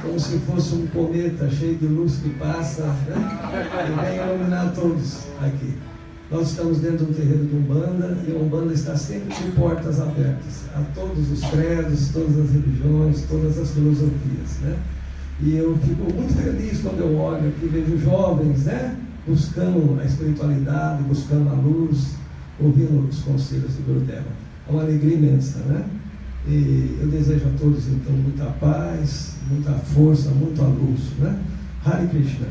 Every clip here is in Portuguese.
Como se fosse um cometa cheio de luz que passa, né? E vem iluminar todos aqui. Nós estamos dentro de um terreiro de Umbanda, e a Umbanda está sempre com portas abertas a todos os credos, todas as religiões, todas as filosofias, né? E eu fico muito feliz quando eu olho aqui, vejo jovens, né, buscando a espiritualidade, buscando a luz, ouvindo os conselhos do Gurudeva. É uma alegria imensa, né? E eu desejo a todos, então, muita paz, muita força, muita luz, né? Hare Krishna.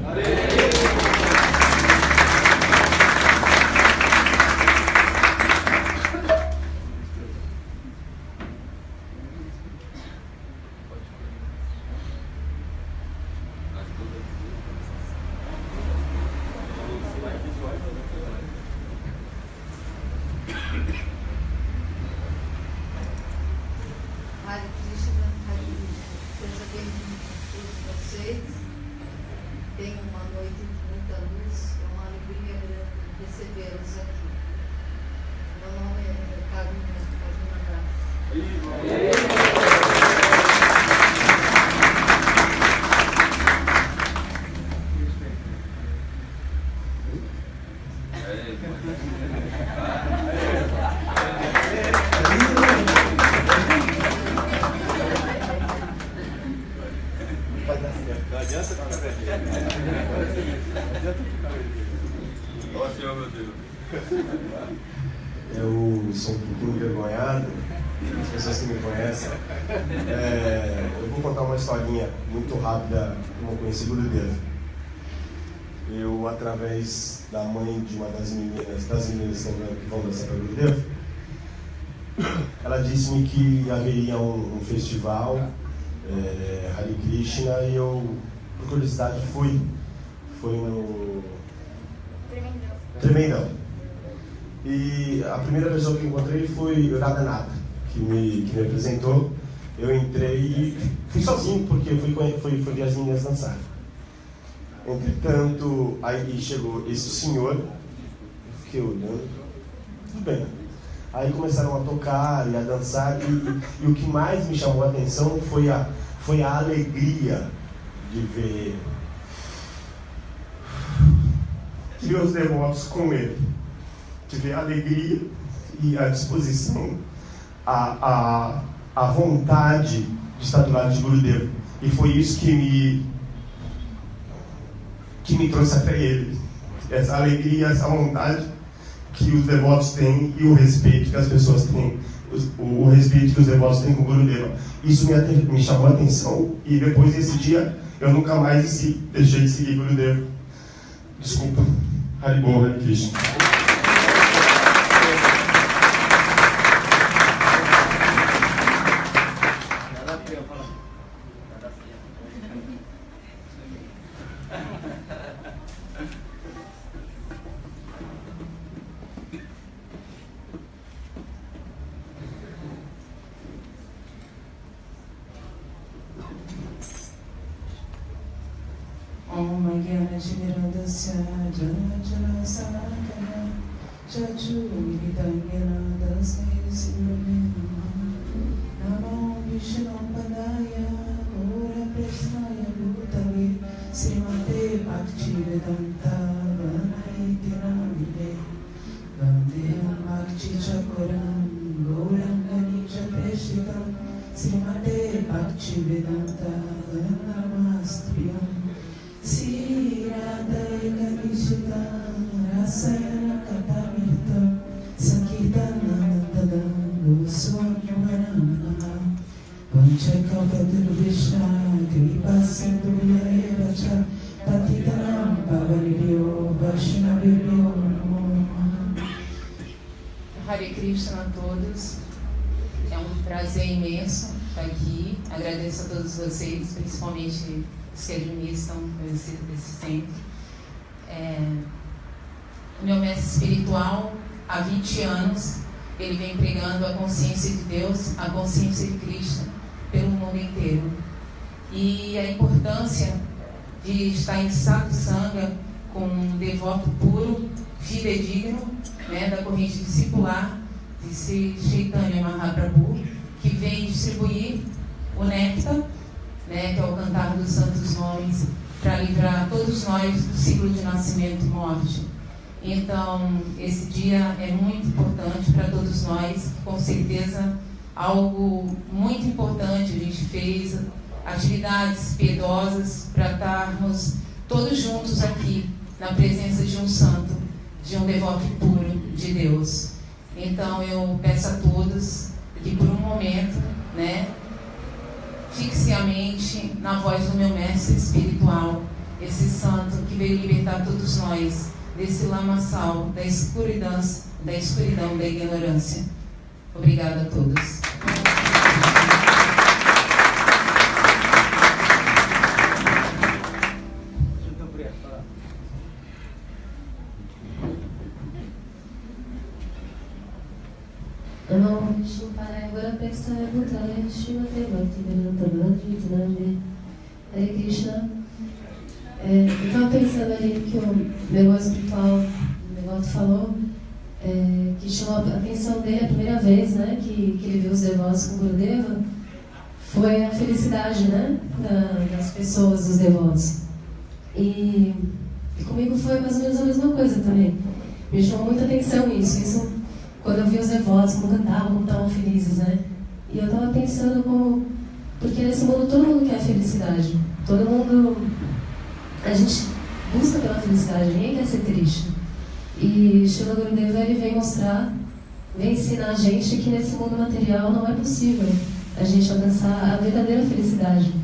Eu sou um pouquinho envergonhado, as pessoas que me conhecem. Eu vou contar uma historinha muito rápida como eu conheci Gurudeva. Eu, através da mãe de uma das meninas que vão dançar para Gurudeva, ela disse-me que haveria um festival, Hare Krishna, e eu, por curiosidade, fui no Tremendão. E a primeira pessoa que encontrei foi o Radhanatha, que me apresentou. Eu entrei e fui sozinho, porque fui ver as meninas dançar. Entretanto, aí chegou esse senhor, eu fiquei olhando, tudo bem. Aí começaram a tocar e a dançar, e o que mais me chamou a atenção foi a alegria de ver os devotos com ele. De ver a alegria e a disposição, a vontade de estar do lado de Gurudeva. E foi isso que me trouxe até ele. Essa alegria, essa vontade que os devotos têm e o respeito que as pessoas têm, o respeito que os devotos têm com Gurudeva. Isso me chamou a atenção, e depois desse dia eu nunca mais deixei de seguir Gurudeva. Desculpa. Haribol, Hare Krishna. Sripad Bhaktivedanta Vana iti namine Vandeham Bhakti Chakuram Gauranganija Peshitam Srimate Bhaktivedanta Namastriyam Siradaikanishita Rasayana Katamirtam Sankirtananandadam Gosvami Vana Vanchakalpatarvishna Kripasindhuyarevacha Patitanam Pavanibhyo Vaishnavibhyo Namo Namaha. Hare Krishna a todos. É um prazer imenso estar aqui. Agradeço a todos vocês, principalmente os que administram esse centro. O meu mestre espiritual, há 20 anos, ele vem pregando a consciência de Deus, a consciência de Krishna, pelo mundo inteiro. E a importância de estar em satsanga com um devoto puro, fidedigno, né, da corrente discipular de Sri Chaitanya Mahaprabhu, que vem distribuir o néctar, né, que é o cantar dos santos nomes, para livrar todos nós do ciclo de nascimento e morte. Então, esse dia é muito importante para todos nós, com certeza algo muito importante a gente fez, atividades piedosas para estarmos todos juntos aqui, na presença de um santo, de um devoto puro de Deus. Então eu peço a todos que por um momento, né, fixe a mente na voz do meu mestre espiritual, esse santo que veio libertar todos nós desse lamaçal da escuridão da ignorância. Obrigada a todos. Namo Vishnupadaya Gurapestaya Bhutale Srimate Bhaktivedanta Verde. Hare Krishna. Eu estava pensando ali que o meu espiritual, o devoto falou, que chamou a atenção dele a primeira vez, né, que ele viu os devotos com Gurudeva, foi a felicidade, né, das pessoas, dos devotos. E comigo foi mais ou menos a mesma coisa também. Me chamou muita atenção isso. Quando eu vi os devotos, como cantavam, como estavam felizes, né? E eu estava pensando como... Porque nesse mundo todo mundo quer felicidade. Todo mundo... A gente busca pela felicidade, ninguém quer ser triste. E Srila Gurudeva, ele vem mostrar, vem ensinar a gente que nesse mundo material não é possível a gente alcançar a verdadeira felicidade.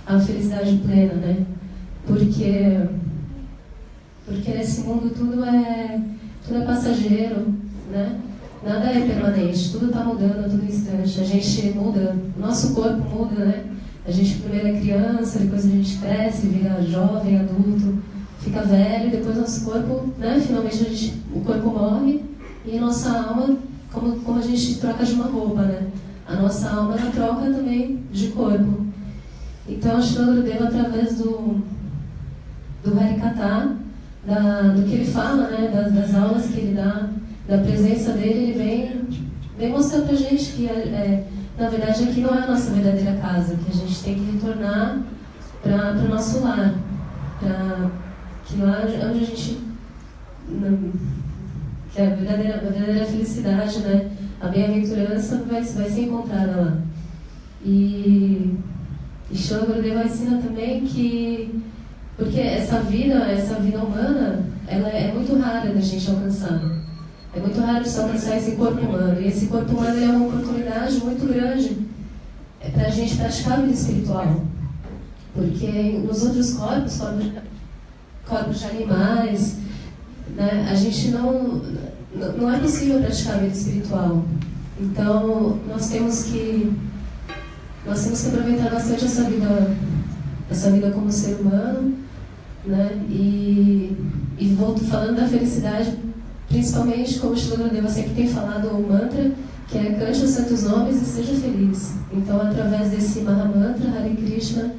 A felicidade plena, né? Porque nesse mundo tudo é passageiro, né? Nada é permanente, tudo está mudando a todo instante. A gente muda, o nosso corpo muda, né? A gente primeiro é criança, depois a gente cresce, vira jovem, adulto, fica velho, depois nosso corpo, né? Finalmente o corpo morre e a nossa alma, como a gente troca de uma roupa, né? A nossa alma ela troca também de corpo. Então a Srila Gurudeva, através do Harikatha, do que ele fala, né? Das aulas que ele dá, da presença dele, ele vem mostrar pra gente que, na verdade, aqui não é a nossa verdadeira casa, que a gente tem que retornar para o nosso lar, que lá onde a gente... que a verdadeira felicidade, né? A bem-aventurança vai ser encontrada lá. E Srila Gurudeva ensina também que... Porque essa vida humana, ela é muito rara da gente alcançar. É muito raro de alcançar esse corpo humano. E esse corpo humano é uma oportunidade muito grande para a gente praticar a vida espiritual. Porque nos outros corpos de animais, né, a gente não é possível praticar a vida espiritual. Então, nós temos que aproveitar bastante essa vida como ser humano, né? E volto falando da felicidade, principalmente como o Srila Gurudeva sempre tem falado o mantra, que é cante os santos nomes e seja feliz. Então, através desse Mahamantra, Hare Krishna,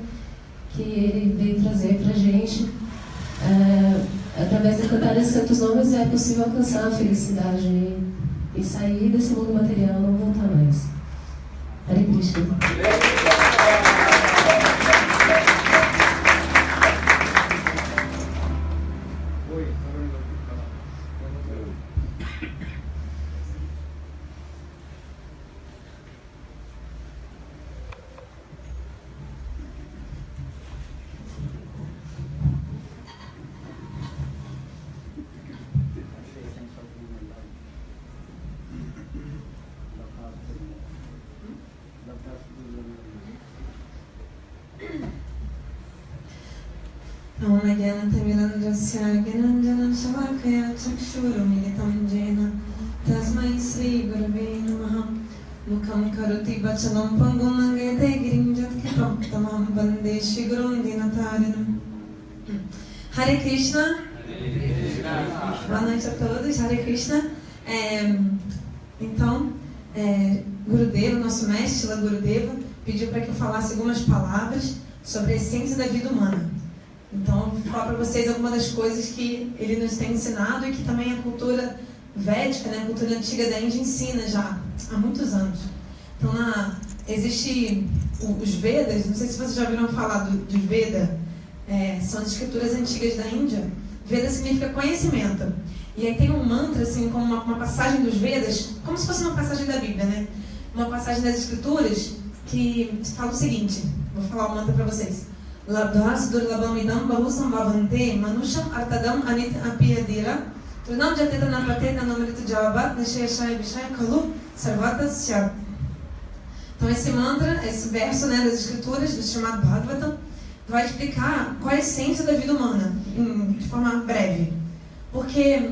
que ele veio trazer pra gente, através de cantar esses santos nomes é possível alcançar a felicidade e sair desse mundo material, não voltar mais. Hare Krishna. Tasmai Sri Gurave Namaha Mukam Karoti Bachalam Pangum Angete Girinjat Kipam Tamam Bande Shri Gurum Dinatarinam. Hare Krishna. Boa noite a todos. Hare Krishna. Então, Gurudeva, nosso mestre, Srila Gurudeva, pediu para que eu falasse algumas palavras sobre a essência da vida humana. Então, vou falar para vocês algumas das coisas que ele nos tem ensinado e que também a cultura védica, né, a cultura antiga da Índia ensina já há muitos anos. Então, existe os Vedas, não sei se vocês já ouviram falar dos Vedas, são as escrituras antigas da Índia. Veda significa conhecimento. E aí tem um mantra, assim, como uma passagem dos Vedas, como se fosse uma passagem da Bíblia, né? Uma passagem das escrituras que fala o seguinte, vou falar o mantra para vocês. Labdhas durlabam idam bahusam bhavante manusham artadam anit apiyadira tunam jateta napateta namrita javabat nasheshaya vishaya kalu sarvatas syad. Então esse mantra, esse verso, né, das escrituras, do chamado Bhagavatam, vai explicar qual é a essência da vida humana, de forma breve. Porque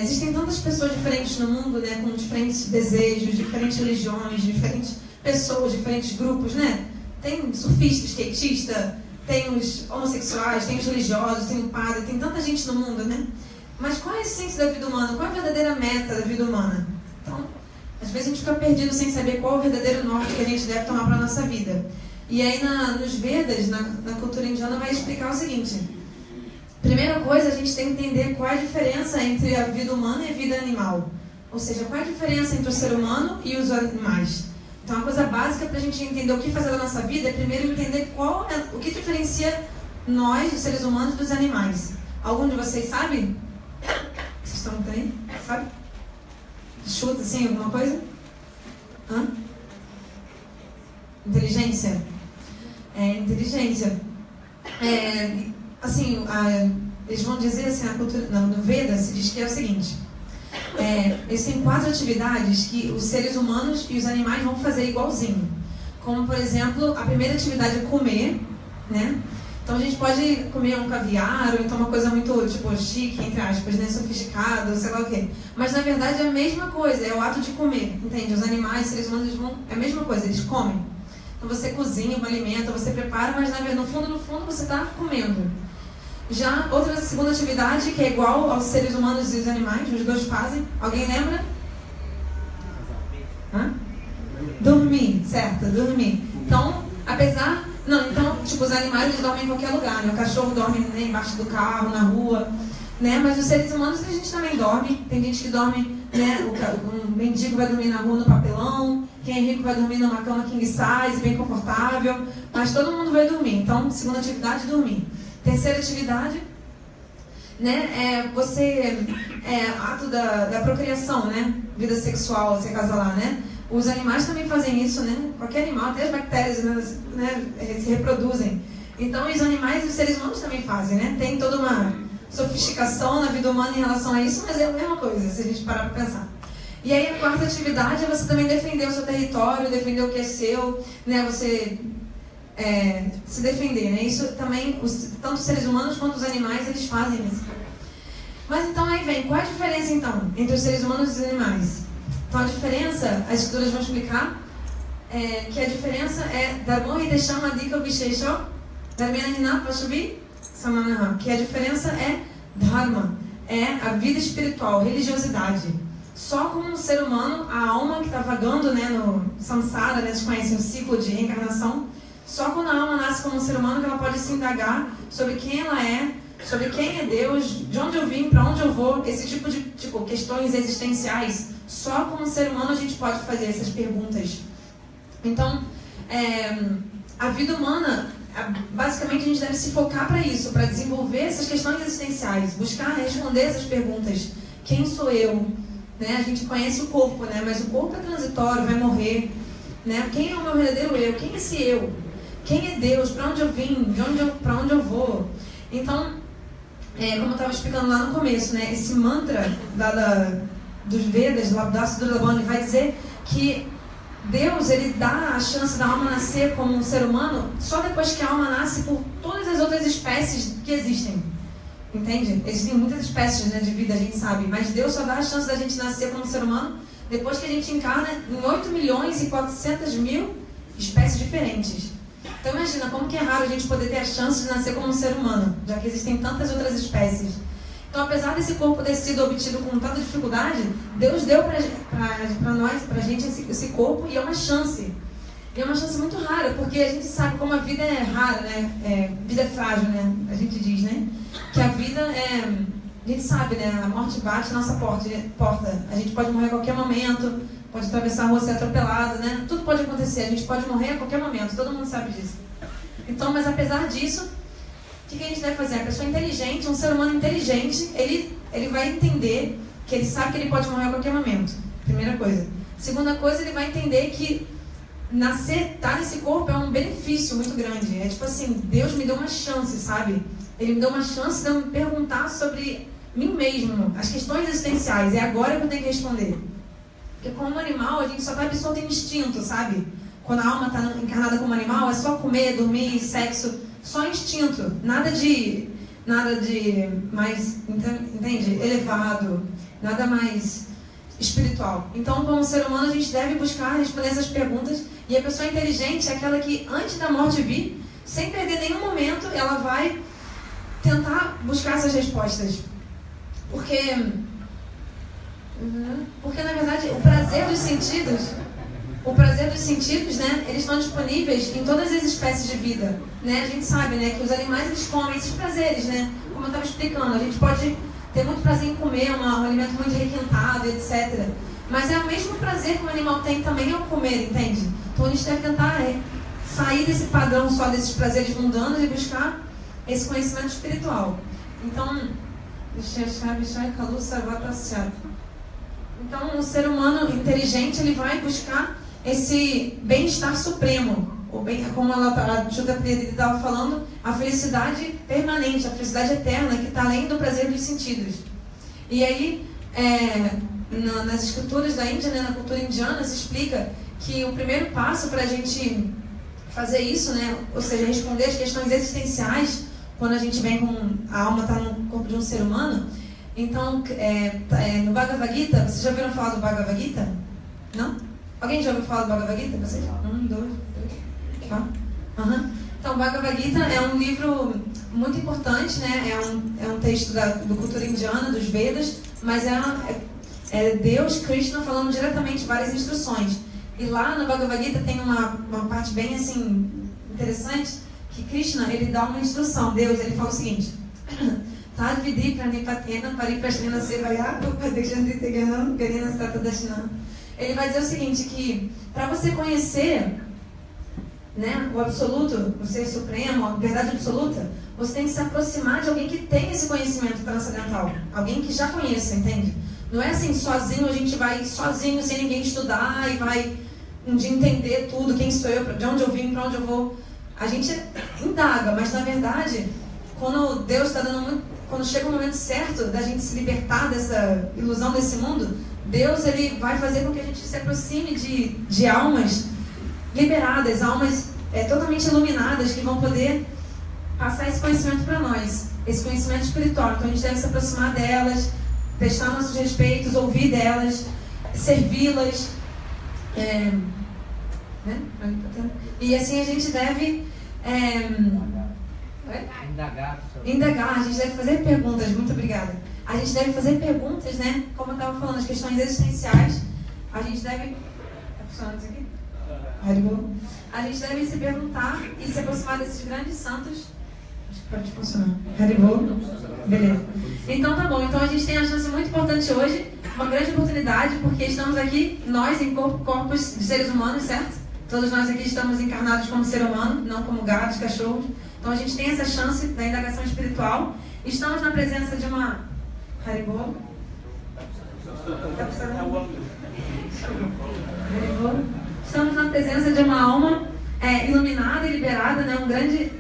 existem tantas pessoas diferentes no mundo, né, com diferentes desejos, diferentes religiões, diferentes pessoas, diferentes grupos, né? Tem surfista, skatista, tem os homossexuais, tem os religiosos, tem o padre, tem tanta gente no mundo, né? Mas qual é a essência da vida humana? Qual é a verdadeira meta da vida humana? Então, às vezes a gente fica perdido sem saber qual é o verdadeiro norte que a gente deve tomar para a nossa vida. E aí nos Vedas, na cultura indiana, vai explicar o seguinte. Primeira coisa, a gente tem que entender qual é a diferença entre a vida humana e a vida animal. Ou seja, qual é a diferença entre o ser humano e os animais. Então, uma coisa básica para a gente entender o que fazer da nossa vida é primeiro entender o que diferencia nós, os seres humanos, dos animais. Algum de vocês sabe? Vocês estão aí? Sabe? Chuta, assim, alguma coisa? Hã? Inteligência? Inteligência. Assim, eles vão dizer assim, no Veda se diz que é o seguinte. Existem 4 atividades que os seres humanos e os animais vão fazer igualzinho. Como, por exemplo, a primeira atividade é comer, né? Então a gente pode comer um caviar, ou então uma coisa muito, tipo, chique, entre aspas, né? Sofisticado, sei lá o quê. Mas, na verdade, é a mesma coisa, é o ato de comer, entende? Os animais, os seres humanos, é a mesma coisa, eles comem. Então você cozinha um alimento, você prepara, mas no fundo você está comendo. Já outra segunda atividade, que é igual aos seres humanos e os animais, os dois fazem. Alguém lembra? Dormir, certo, dormir. Então, tipo, os animais eles dormem em qualquer lugar, né? O cachorro dorme, né, embaixo do carro, na rua, né? Mas os seres humanos a gente também dorme. Tem gente que dorme, né? O mendigo vai dormir na rua no papelão, quem é rico vai dormir numa cama king size, bem confortável, mas todo mundo vai dormir. Então, segunda atividade, dormir. Terceira atividade, né, ato da procriação, né, vida sexual, se acasalar, né. Os animais também fazem isso, né, qualquer animal, até as bactérias, né, se reproduzem. Então, os animais e os seres humanos também fazem, né, tem toda uma sofisticação na vida humana em relação a isso, mas é a mesma coisa, se a gente parar para pensar. E aí, a quarta atividade é você também defender o seu território, defender o que é seu, né, você... se defender, né? Isso também, tanto os seres humanos quanto os animais, eles fazem isso. Mas então aí vem, qual é a diferença então entre os seres humanos e os animais? Então a diferença, as escrituras vão explicar, que a diferença é Dharma e Deshama Dika Vishesho Dharmena Pashubi Samanaha, que a diferença é Dharma, é a vida espiritual, religiosidade. Só como um ser humano, a alma que está vagando, né, no samsara, né, vocês conhecem o ciclo de reencarnação. Só quando a alma nasce como um ser humano que ela pode se indagar sobre quem ela é, sobre quem é Deus, de onde eu vim, para onde eu vou, esse tipo de questões existenciais. Só como ser humano a gente pode fazer essas perguntas. Então, a vida humana, basicamente a gente deve se focar para isso, para desenvolver essas questões existenciais, buscar responder essas perguntas. Quem sou eu? Né? A gente conhece o corpo, né? Mas o corpo é transitório, vai morrer. Né? Quem é o meu verdadeiro eu? Quem é esse eu? Quem é Deus? Para onde eu vim? Para onde eu vou? Então, como eu estava explicando lá no começo, né, esse mantra dos Vedas, Labdhas Durlabam, vai dizer que Deus, ele dá a chance da alma nascer como um ser humano só depois que a alma nasce por todas as outras espécies que existem. Entende? Existem muitas espécies, né, de vida, a gente sabe, mas Deus só dá a chance da gente nascer como um ser humano depois que a gente encarna em 8.400.000 espécies diferentes. Então imagina como que é raro a gente poder ter a chance de nascer como um ser humano, já que existem tantas outras espécies. Então, apesar desse corpo ter sido obtido com tanta dificuldade, Deus deu pra nós, pra gente, esse corpo, e é uma chance. E é uma chance muito rara, porque a gente sabe como a vida é rara, né? Vida é frágil, né? A gente diz, né? Que a vida a gente sabe, né? A morte bate na nossa porta. A gente pode morrer a qualquer momento, pode atravessar a rua, ser atropelado, né? Tudo pode acontecer, a gente pode morrer a qualquer momento, todo mundo sabe disso. Então, mas apesar disso, o que a gente deve fazer? A pessoa inteligente, um ser humano inteligente, ele vai entender que ele sabe que ele pode morrer a qualquer momento. Primeira coisa. Segunda coisa, ele vai entender que estar nesse corpo é um benefício muito grande. É tipo assim, Deus me deu uma chance, sabe? Ele me deu uma chance de eu me perguntar sobre mim mesmo, as questões existenciais. É agora que eu tenho que responder. Porque como animal, a gente só está absorto em instinto, sabe? Quando a alma está encarnada como animal, é só comer, dormir, sexo, só instinto. Nada de mais, entende? Elevado, nada mais espiritual. Então, como ser humano, a gente deve buscar responder essas perguntas. E a pessoa inteligente é aquela que, antes da morte vir, sem perder nenhum momento, ela vai tentar buscar essas respostas. Porque na verdade, o prazer dos sentidos, né, eles estão disponíveis em todas as espécies de vida, né? A gente sabe, né, que os animais, eles comem esses prazeres, né? Como eu estava explicando, a gente pode ter muito prazer em comer um alimento muito requintado, etc. Mas é o mesmo prazer que o animal tem também ao comer, entende? Então a gente deve tentar sair desse padrão só desses prazeres mundanos e buscar esse conhecimento espiritual. Então, o ser humano inteligente, ele vai buscar esse bem-estar supremo, como a Chuta Preta estava falando, a felicidade permanente, a felicidade eterna, que está além do prazer dos sentidos. E aí, nas escrituras da Índia, né, na cultura indiana, se explica que o primeiro passo para a gente fazer isso, né, ou seja, responder as questões existenciais, quando a gente vem com a alma está no corpo de um ser humano. Então, no Bhagavad Gita, vocês já ouviram falar do Bhagavad Gita? Não? Alguém já ouviu falar do Bhagavad Gita? Vocês? 1, 2, 3, 4. Então, o Bhagavad Gita é um livro muito importante, né? É um texto da cultura indiana, dos Vedas, mas é Deus, Krishna, falando diretamente várias instruções. E lá no Bhagavad Gita tem uma parte bem assim interessante, que Krishna, ele dá uma instrução. Deus, ele fala o seguinte: ele vai dizer o seguinte, que para você conhecer, né, o absoluto, o ser supremo, a verdade absoluta, você tem que se aproximar de alguém que tem esse conhecimento transcendental, alguém que já conheça, entende? Não é assim, sozinho, a gente vai sozinho, sem ninguém estudar, e vai um dia entender tudo, quem sou eu, de onde eu vim, para onde eu vou. A gente indaga, mas na verdade, quando Deus está dando muito, quando chega o momento certo da gente se libertar dessa ilusão desse mundo, Deus, ele vai fazer com que a gente se aproxime de almas liberadas, almas totalmente iluminadas, que vão poder passar esse conhecimento para nós, esse conhecimento espiritual. Então a gente deve se aproximar delas, prestar nossos respeitos, ouvir delas, servi-las, né? E assim a gente deve indagar, a gente deve fazer perguntas. Muito obrigada. A gente deve fazer perguntas, né? Como eu estava falando, as questões existenciais. A gente deve... Está funcionando isso aqui? A gente deve se perguntar e se aproximar desses grandes santos. Acho que pode funcionar. Beleza. Então tá bom. Então a gente tem uma chance muito importante hoje, uma grande oportunidade, porque estamos aqui, nós em corpos de seres humanos, certo? Todos nós aqui estamos encarnados como ser humano, não como gatos, cachorros. Então a gente tem essa chance da indagação espiritual. Estamos na presença de uma... Haribol? Estamos na presença de uma alma iluminada e liberada, né? Um grande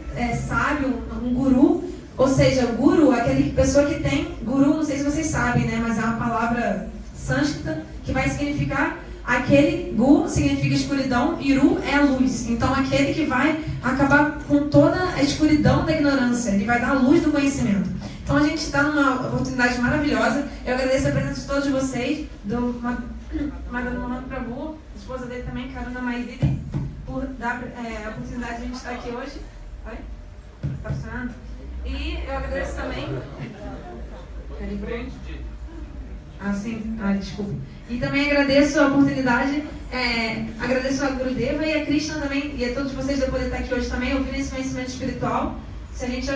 sábio, um guru. Ou seja, guru é aquela pessoa que tem... Guru, não sei se vocês sabem, né? Mas é uma palavra sânscrita que vai significar... Aquele, gu significa escuridão, e ru é a luz. Então, aquele que vai acabar com toda a escuridão da ignorância. Ele vai dar a luz do conhecimento. Então, a gente está numa oportunidade maravilhosa. Eu agradeço a presença de todos vocês, do Madhana Prabhu, esposa dele também, Karuna Maidiri, por dar a oportunidade de a gente estar aqui hoje. Oi? Está funcionando? E eu agradeço também... desculpa. E também agradeço a oportunidade, agradeço a Gurudeva e a Krishna também, e a todos vocês de eu poder estar aqui hoje também, ouvindo esse conhecimento espiritual. Se a gente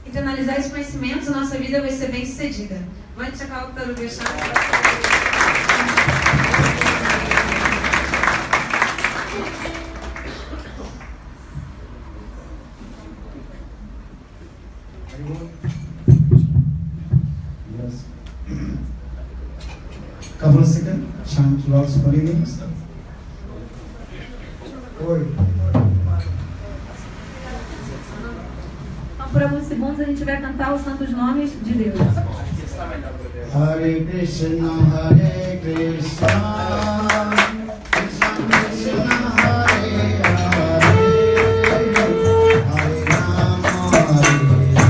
internalizar esse conhecimento, a nossa vida vai ser bem sucedida. Vamos Yes. Couple of seconds. Chant Lord's holy names. Oi. Então, por alguns segundos, a gente vai cantar os santos nomes de Deus. Hare Krishna, Hare Krishna, Krishna Krishna, Hare Hare, Hare Rama, Hare Rama,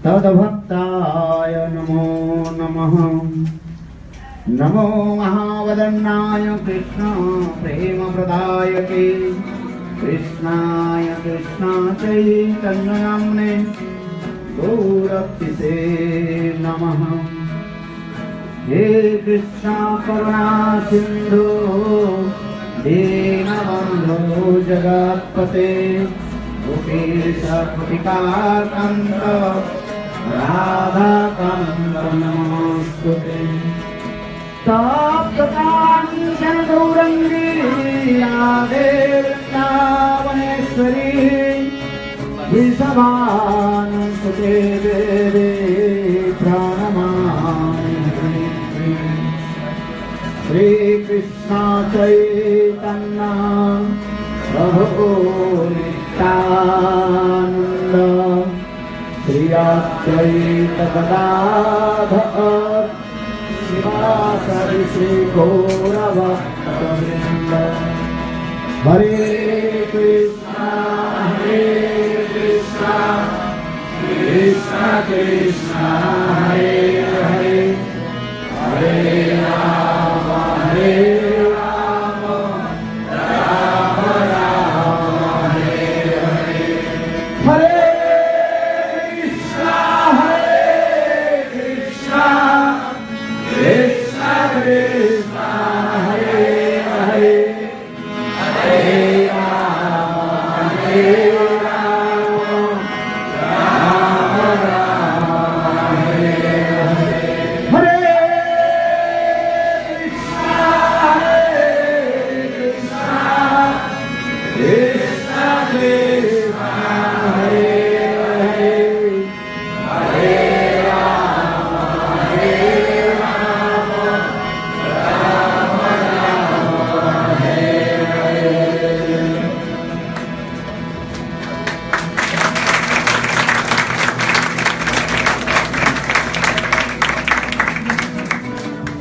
तद्भक्ताय नमो नमः। नमो महावदन्नाय कृष्ण प्रेम प्रदायके कृष्णाय कृष्ण चैतन्य नाम्ने गौरक्तिसे नमः। हे कृष्ण करुणा सिंधु दीनबंधो जगत्पते गोपीश पथिकाकांत राधाकांत नमोस्तुते। तप्तकांचन गौरंगी राधे वृंदावनेश्वरी वृषभानुसुते देवे प्रणमामि। श्री कृष्ण चैतन्य प्रभु नित्यानंद श्री अद्वैत गदाधर शिवासादि श्री गौरभक्तवृंद। हरे कृष्णा कृष्णा कृष्णा हरे हरे हरे राम राम राम हरे हरे। हरे कृष्णा कृष्णा कृष्णा हरे हरे हरे राम राम राम हरे हरे। हरे कृष्णा कृष्णा कृष्णा हरे हरे हरे राम राम राम हरे Hare.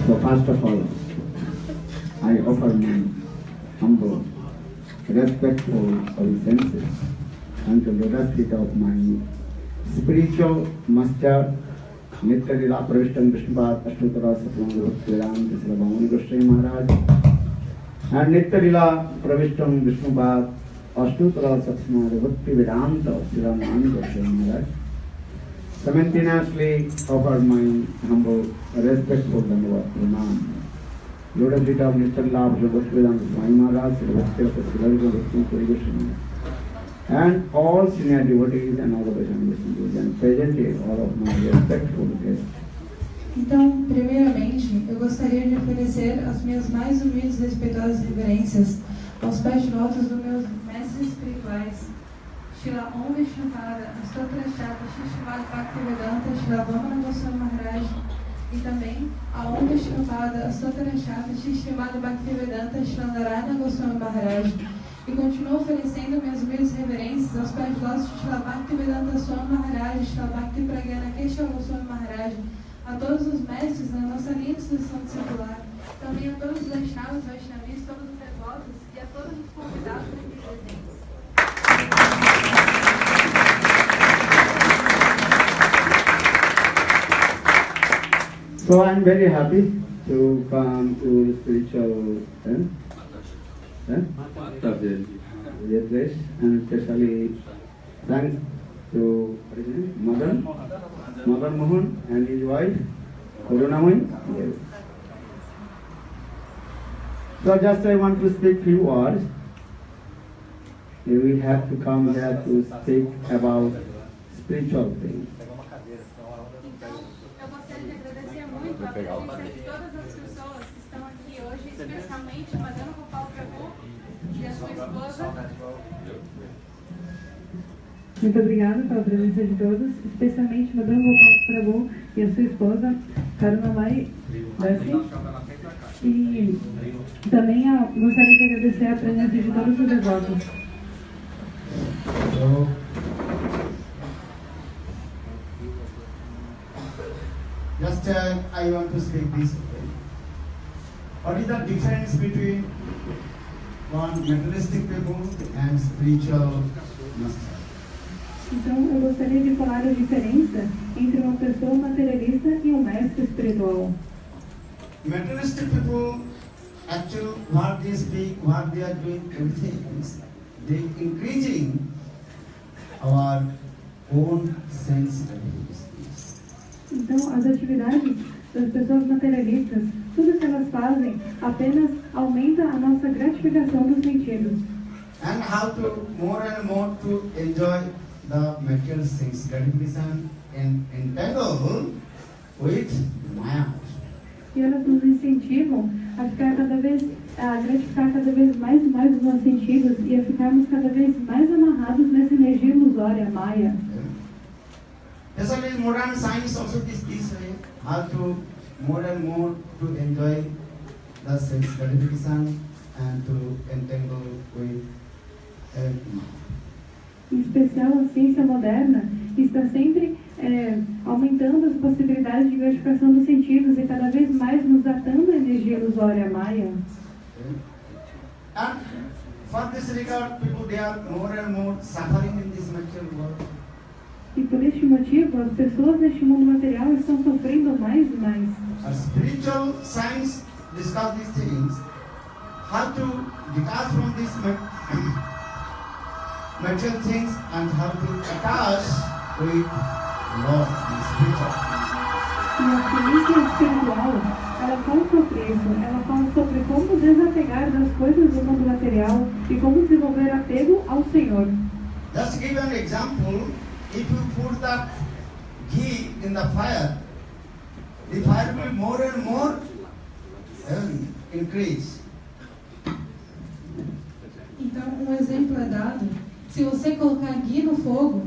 So first of all, I offer my humble, respectful obeisances unto the lotus feet of my spiritual master, Nitya Lila Pravishtam Vishnupad Ashtutara Satmanga Bhaktivedanta Sri Bhavani Goswami Maharaj, and Nitya Lila Pravishtam Vishnupad Ashtutara Satmanga Bhaktivedanta Sri Bhavani Goswami Maharaj. Simultaneously offer my humble, respectful Dandavat Pranam. Lotus feet of Nitya Lila Bhaktivedanta Swami Maharaj, Sri Bhaktivedanta Sri Bhavani Goswami, and all senior devotees and all the Vaishnava devotees, and presently all of my respectful guests. Então, primeiramente, eu gostaria de oferecer as minhas mais humildes e respeitosas reverências aos pés de lótus dos meus mestres espirituais, Shila Om Vishnupada, Astotrashata, Shishimad Bhaktivedanta, Shila Vana Goswami Maharaj, e também a Om Vishnupada, Astotrashata, Shishimad Bhaktivedanta, Shila Narayana Goswami Maharaj. E continuo oferecendo minhas humildes reverências aos pés de lótus de Shila Bhaktivedanta Swami Maharaj, Shila Bhakti Pragyana Kesha Goswami Maharaj, a todos os mestres na nossa linha de sucessão discipular, também a todos os Vaishnavas, Vaishnavis, todos os devotos e a todos os convidados aqui presentes. So I am very happy to come to spiritual place, and especially thanks to Madan Mohan and his wife Karunamai. Yes. So just I want to speak few words. We have to come here to speak about spiritual things. A presença de todas as pessoas que estão aqui hoje, especialmente Madame Gopal Prabhu e a sua esposa. Muito obrigada pela presença de todos, especialmente Madame Gopal Prabhu e a sua esposa, Karunamai Bhakti. E também gostaria de agradecer a presença de todos os devotos. Just I want to speak this. What is the difference between one materialistic people and spiritual master? Então, eu gostaria de falar a diferença entre uma pessoa materialista e um mestre espiritual. Materialistic people, actually, what they speak, what they are doing, everything is they increasing our own sense gratifications. Então, as atividades das pessoas materialistas, tudo que elas fazem apenas aumenta a nossa gratificação dos sentidos. And how to more and more to enjoy the material sense gratification and entangle with Maya. E elas nos incentivam a ficar a gratificar cada vez mais e mais os nossos sentidos e a ficarmos cada vez mais amarrados nessa energia ilusória, Maya. Especially modern science also teaches this way, how to more and more to enjoy the sense gratification and to entangle with Em especial, a ciência moderna está sempre aumentando as possibilidades de gratificação dos sentidos e cada vez mais nos atando a energia ilusória Maya. And for this regard, people they are more and more suffering in this material world. E por este motivo, as pessoas neste mundo material estão sofrendo mais e mais. A spiritual science discuss these things, how to detach from these material things and how to attach with love and spiritual. E a ciência espiritual, ela fala sobre isso, ela fala sobre como desapegar das coisas do mundo material e como desenvolver apego ao Senhor. Just give an example, if you put the ghee in the fire will more and more increase. Então, exemplo é dado. Se você colocar ghee no fogo,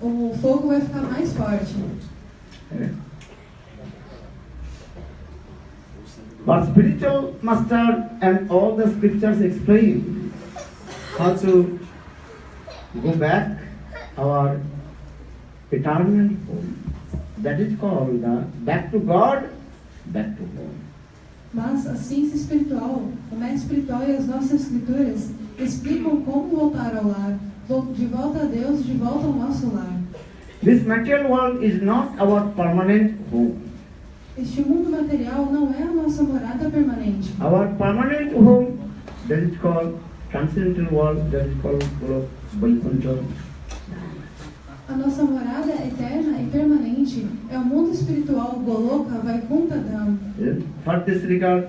o fogo vai ficar mais forte. But spiritual master and all the scriptures explain how to go back our eternal home. That is called the back to God, back to home. Mas a ciência espiritual, o mestre espiritual e as nossas escrituras explicam como voltar ao lar, de volta a Deus, de volta ao nosso lar. This material world is not our permanent home. Este mundo material não é a nossa morada permanente. Our permanent home, that is called transcendental world, that is called Vaikuntha. A nossa morada eterna e permanente é o mundo espiritual Goloka Vaikuntha Dham. For this regard,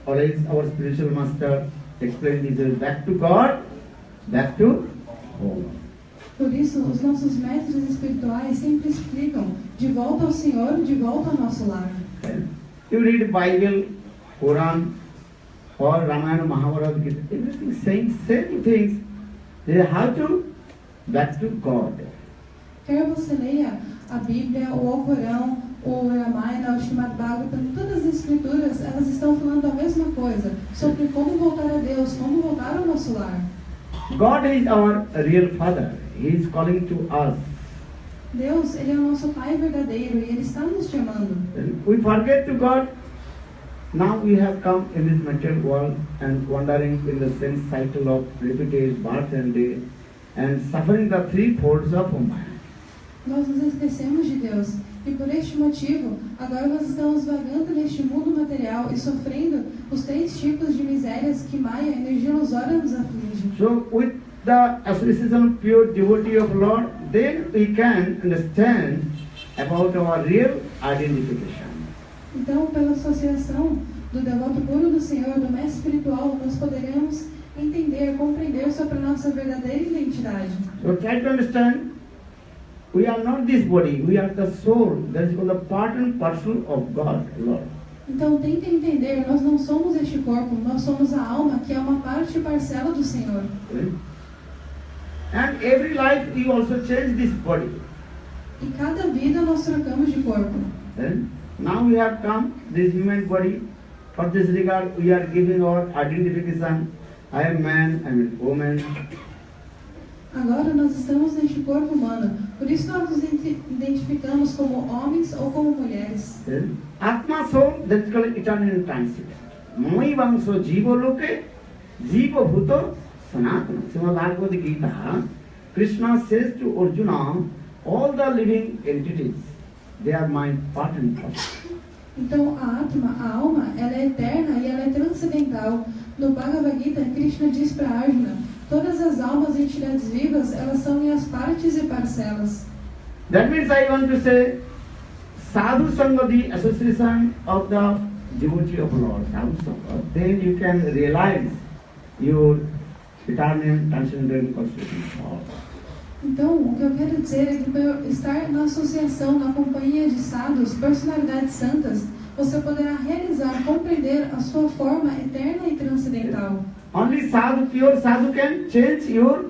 always our spiritual master explained this back to God, back to home. Por isso, os nossos mestres espirituais sempre explicam de volta ao Senhor, de volta ao nosso lar. You read Bible, Quran, or Ramayana, Mahabharata, Gita, everything saying same things. They have to back to God. Quer você leia a Bíblia, ou o Corão, o Ramayana, o Srimad Bhagavatam, todas as escrituras, elas estão falando a mesma coisa, sobre como voltar a Deus, como voltar ao nosso lar. God is our real Father. He is calling to us. Deus, Ele é o nosso Pai verdadeiro e Ele está nos chamando. We forget to God. Now we have come in this material world and wandering in the same cycle of repeated birth and death and suffering the three folds of man. Nós nos esquecemos de Deus e por este motivo, agora nós estamos vagando neste mundo material e sofrendo os 3 tipos de misérias que Maya, a energia ilusória, nos aflige. So with the association of pure devotee of Lord, then we can understand about our real identification. Então, pela associação do devoto puro do Senhor, do mestre espiritual, nós poderemos entender, compreender sobre a nossa verdadeira identidade. So try to understand, we are not this body, we are the soul, that is called the part and parcel of God, Lord. Então, tente entender, nós não somos este corpo, nós somos a alma, que é uma parte e parcela do Senhor. And every life you also change this body. E cada vida nós trocamos de corpo. Now we have come, this human body, for this regard we are giving our identification, I am man, I am woman. Agora nós estamos neste corpo humano, por isso nós nos identificamos como homens ou como mulheres. Atma soul, that is called eternal in transit. Mai vamso jiva loke, jiva bhuto sanatana. Srimad Bhagavad Gita, Krishna says to Arjuna, all the living entities, they are my part and parcel. Então a Atma, a alma, ela é eterna e ela é transcendental. No Bhagavad Gita, Krishna diz para Arjuna, Todas as almas e entidades vivas, elas são minhas partes e parcelas. That means I want to say, Sadhu Sangha, the association of the devotee of Lord, Sadhu Sangha, then you can realize your eternal transcendental constitution. Então, o que eu quero dizer é que por estar na associação, na companhia de sadhus, personalidades santas, você poderá realizar, compreender a sua forma eterna e transcendental. Only sadhu, pure sadhu can change your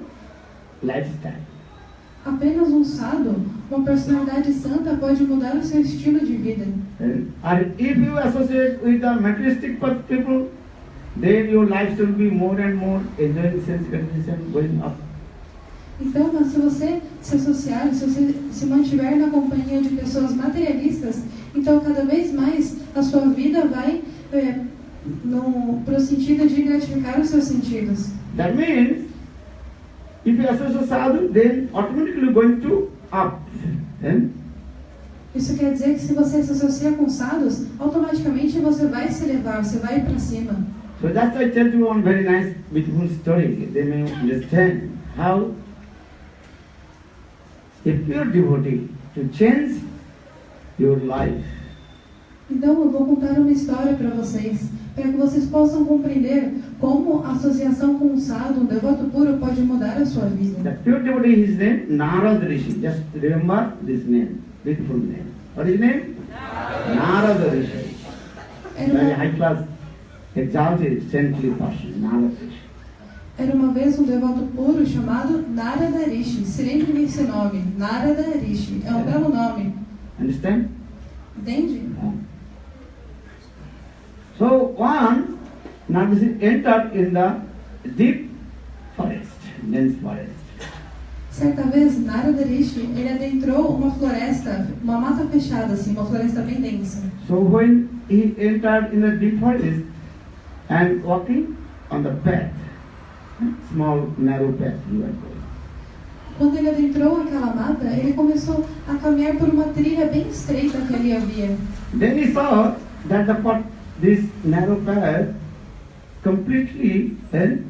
lifestyle. Apenas um sadhu, uma personalidade santa, pode mudar o seu estilo de vida. And if you associate with the materialistic people, then your life will be more and more enjoying sense gratification going up. Então, mas se você se associar, se você se mantiver na companhia de pessoas materialistas, então cada vez mais a sua vida vai para o sentido de gratificar os seus sentidos. That means, if you associate sadhu, then automatically going to up. Isso quer dizer que se você se associa com sadhus, automaticamente você vai se elevar, você vai para cima. So that's why I tell you one very nice, beautiful story. They may understand how a pure devotee to change your life. Então eu vou contar uma história para vocês, para que vocês possam compreender como a associação com um sadhu, um devoto puro, pode mudar a sua vida. The pure devotee, his name Narada Rishi. Just remember this name, beautiful name. What is his name? Narada Rishi. Very high class, exalted, saintly person, Narada Rishi. Era uma vez um devoto puro chamado Narada Rishi. Se lembre desse nome, Narada Rishi. É um belo nome. Understand? Entende? So one, Narada Rishi entered in the deep forest, dense forest. Certa vez, Narada Rishi, ele adentrou uma floresta, uma mata fechada, assim, uma floresta bem densa. So when he entered in the deep forest and walking on the path, small narrow path you are going. Quando ele adentrou aquela mata, ele começou a caminhar por uma trilha bem estreita que ali havia. Then he saw that this narrow path completely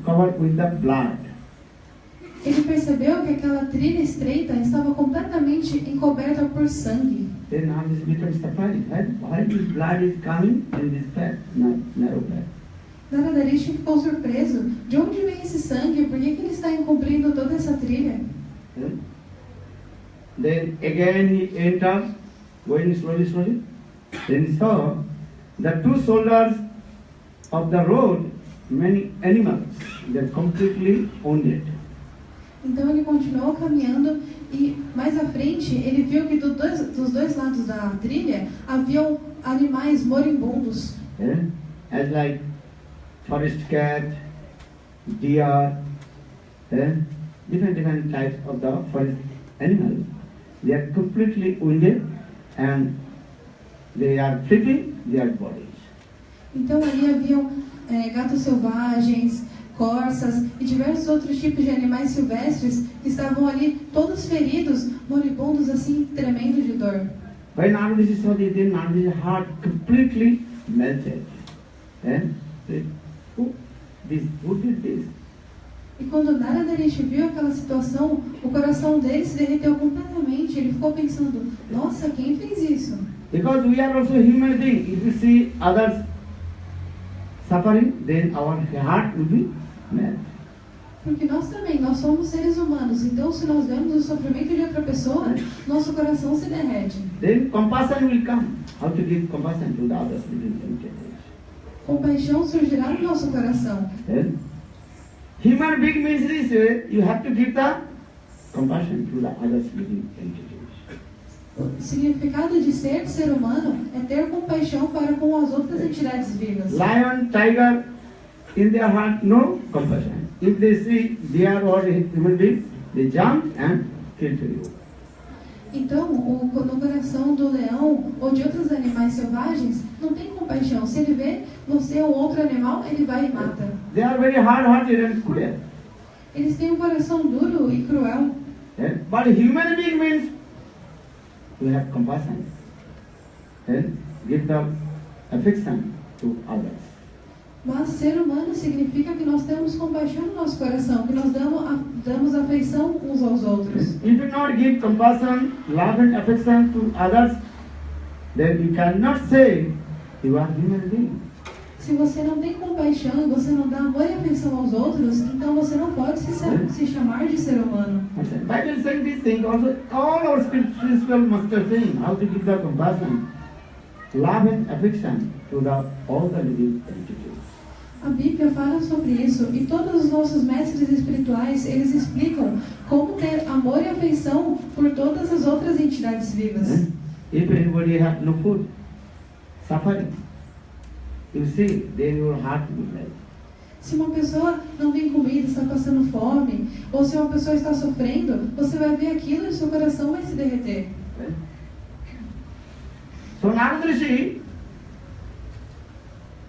covered with the blood. Ele percebeu que aquela trilha estreita estava completamente encoberta por sangue. Then now this becomes surprised. Why this blood is coming in this path, narrow path? Narada Rishi ficou surpreso. De onde vem esse sangue? Por que ele está encobrindo toda essa trilha? Then again he entered, going slowly. Then he saw the two shoulders of the road, many animals, they are completely wounded. Então ele continuou caminhando e mais à frente ele viu que dos dois lados da trilha haviam animais moribundos. As like forest cat, deer, different types of the forest animals. They are completely wounded and they are flipping their bodies. Então ali haviam gatos selvagens, corças e diversos outros tipos de animais silvestres que estavam ali todos feridos, moribundos assim, tremendo de dor. When Narada saw this, then Narada's heart completely melted. Who did this? E quando Narada Rishi viu aquela situação, o coração dele se derreteu completamente. Ele ficou pensando, nossa, quem fez isso? Because we are also human beings. If we see others suffering, then our heart will be melted. Porque nós também, nós somos seres humanos. Então, se nós vemos o sofrimento de outra pessoa, nosso coração se derrete. Then compassion will come. How to give compassion to the others? Compaixão surgirá no nosso coração. Human being means this way, you have to give the compassion to the others living entities. O significado de ser humano é ter compaixão para com as outras entidades vivas. Lion, tiger, in their heart, no compassion. If they see deer or human being, they jump and kill you. Então, no coração do leão ou de outros animais selvagens, não tem compaixão. Se ele vê você ou outro animal, ele vai e mata. They are very hard-hearted and cruel. Eles têm um coração duro e cruel. But human being means we have compassion. Give the affection to others. Mas ser humano significa que nós temos compaixão no nosso coração, que nós damos afeição uns aos outros. If you not give compassion, love and affection to others, then you cannot say you are human being. Se você não tem compaixão e você não dá amor e afeição aos outros, então você não pode se chamar de ser humano. Bible saying this thing also, all our spiritual masters saying how to give the compassion, love and affection to all the living entities. A Bíblia fala sobre isso e todos os nossos mestres espirituais, eles explicam como ter amor e afeição por todas as outras entidades vivas. If anybody has no food, suffering, you see, then your heart will break. Se uma pessoa não tem comida, está passando fome, ou se uma pessoa está sofrendo, você vai ver aquilo e seu coração vai se derreter. So Narada Rishi,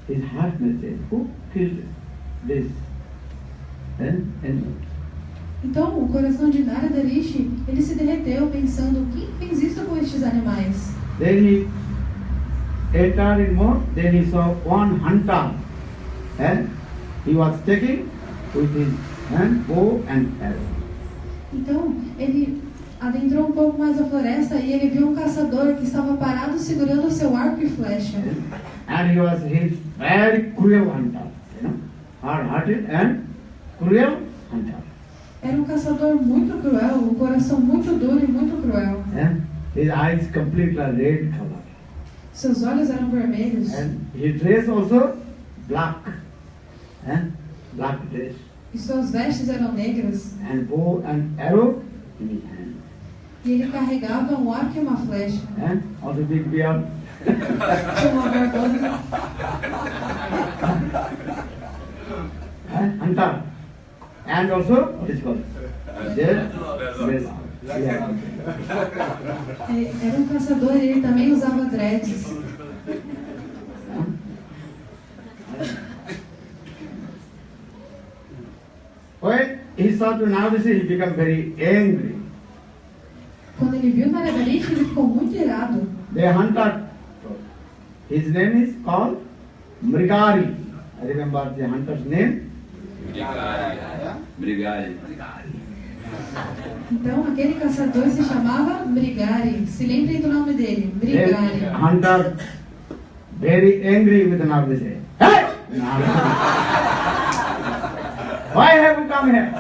his heart melted. Who killed this animal? Então, o coração de Narada Rishi, ele se derreteu pensando, quem fez isso com estes animais? Then he entered in more, then he saw one hunter, and he was taking with his hand bow and arrow. Então, ele adentrou um pouco mais a floresta e ele viu um caçador que estava parado segurando o seu arco e flecha. And he was his very cruel hunter, hard-hearted and cruel hunter. Era um caçador muito cruel, um coração muito duro e muito cruel. And his eyes completely red color. Seus olhos eram vermelhos. And his dress also black, black dress. E suas vestes eram negras. And bow and arrow in his hand. E ele carregava um arco e uma flecha. And also big beard. Tinha uma barbona. Hunter. And also, what is called? There. Era um caçador e ele também usava dreads. When he saw to Narada, he became very angry. Quando ele viu Narada Rishi, ele ficou muito irado. The hunter, his name is called Mrigari. I remember the hunter's name. Mrigari. Então, aquele caçador se chamava Mrigari. Se lembrem do nome dele, Mrigari. The hunter, very angry with Narada, said, "Hey! Why have you come here?"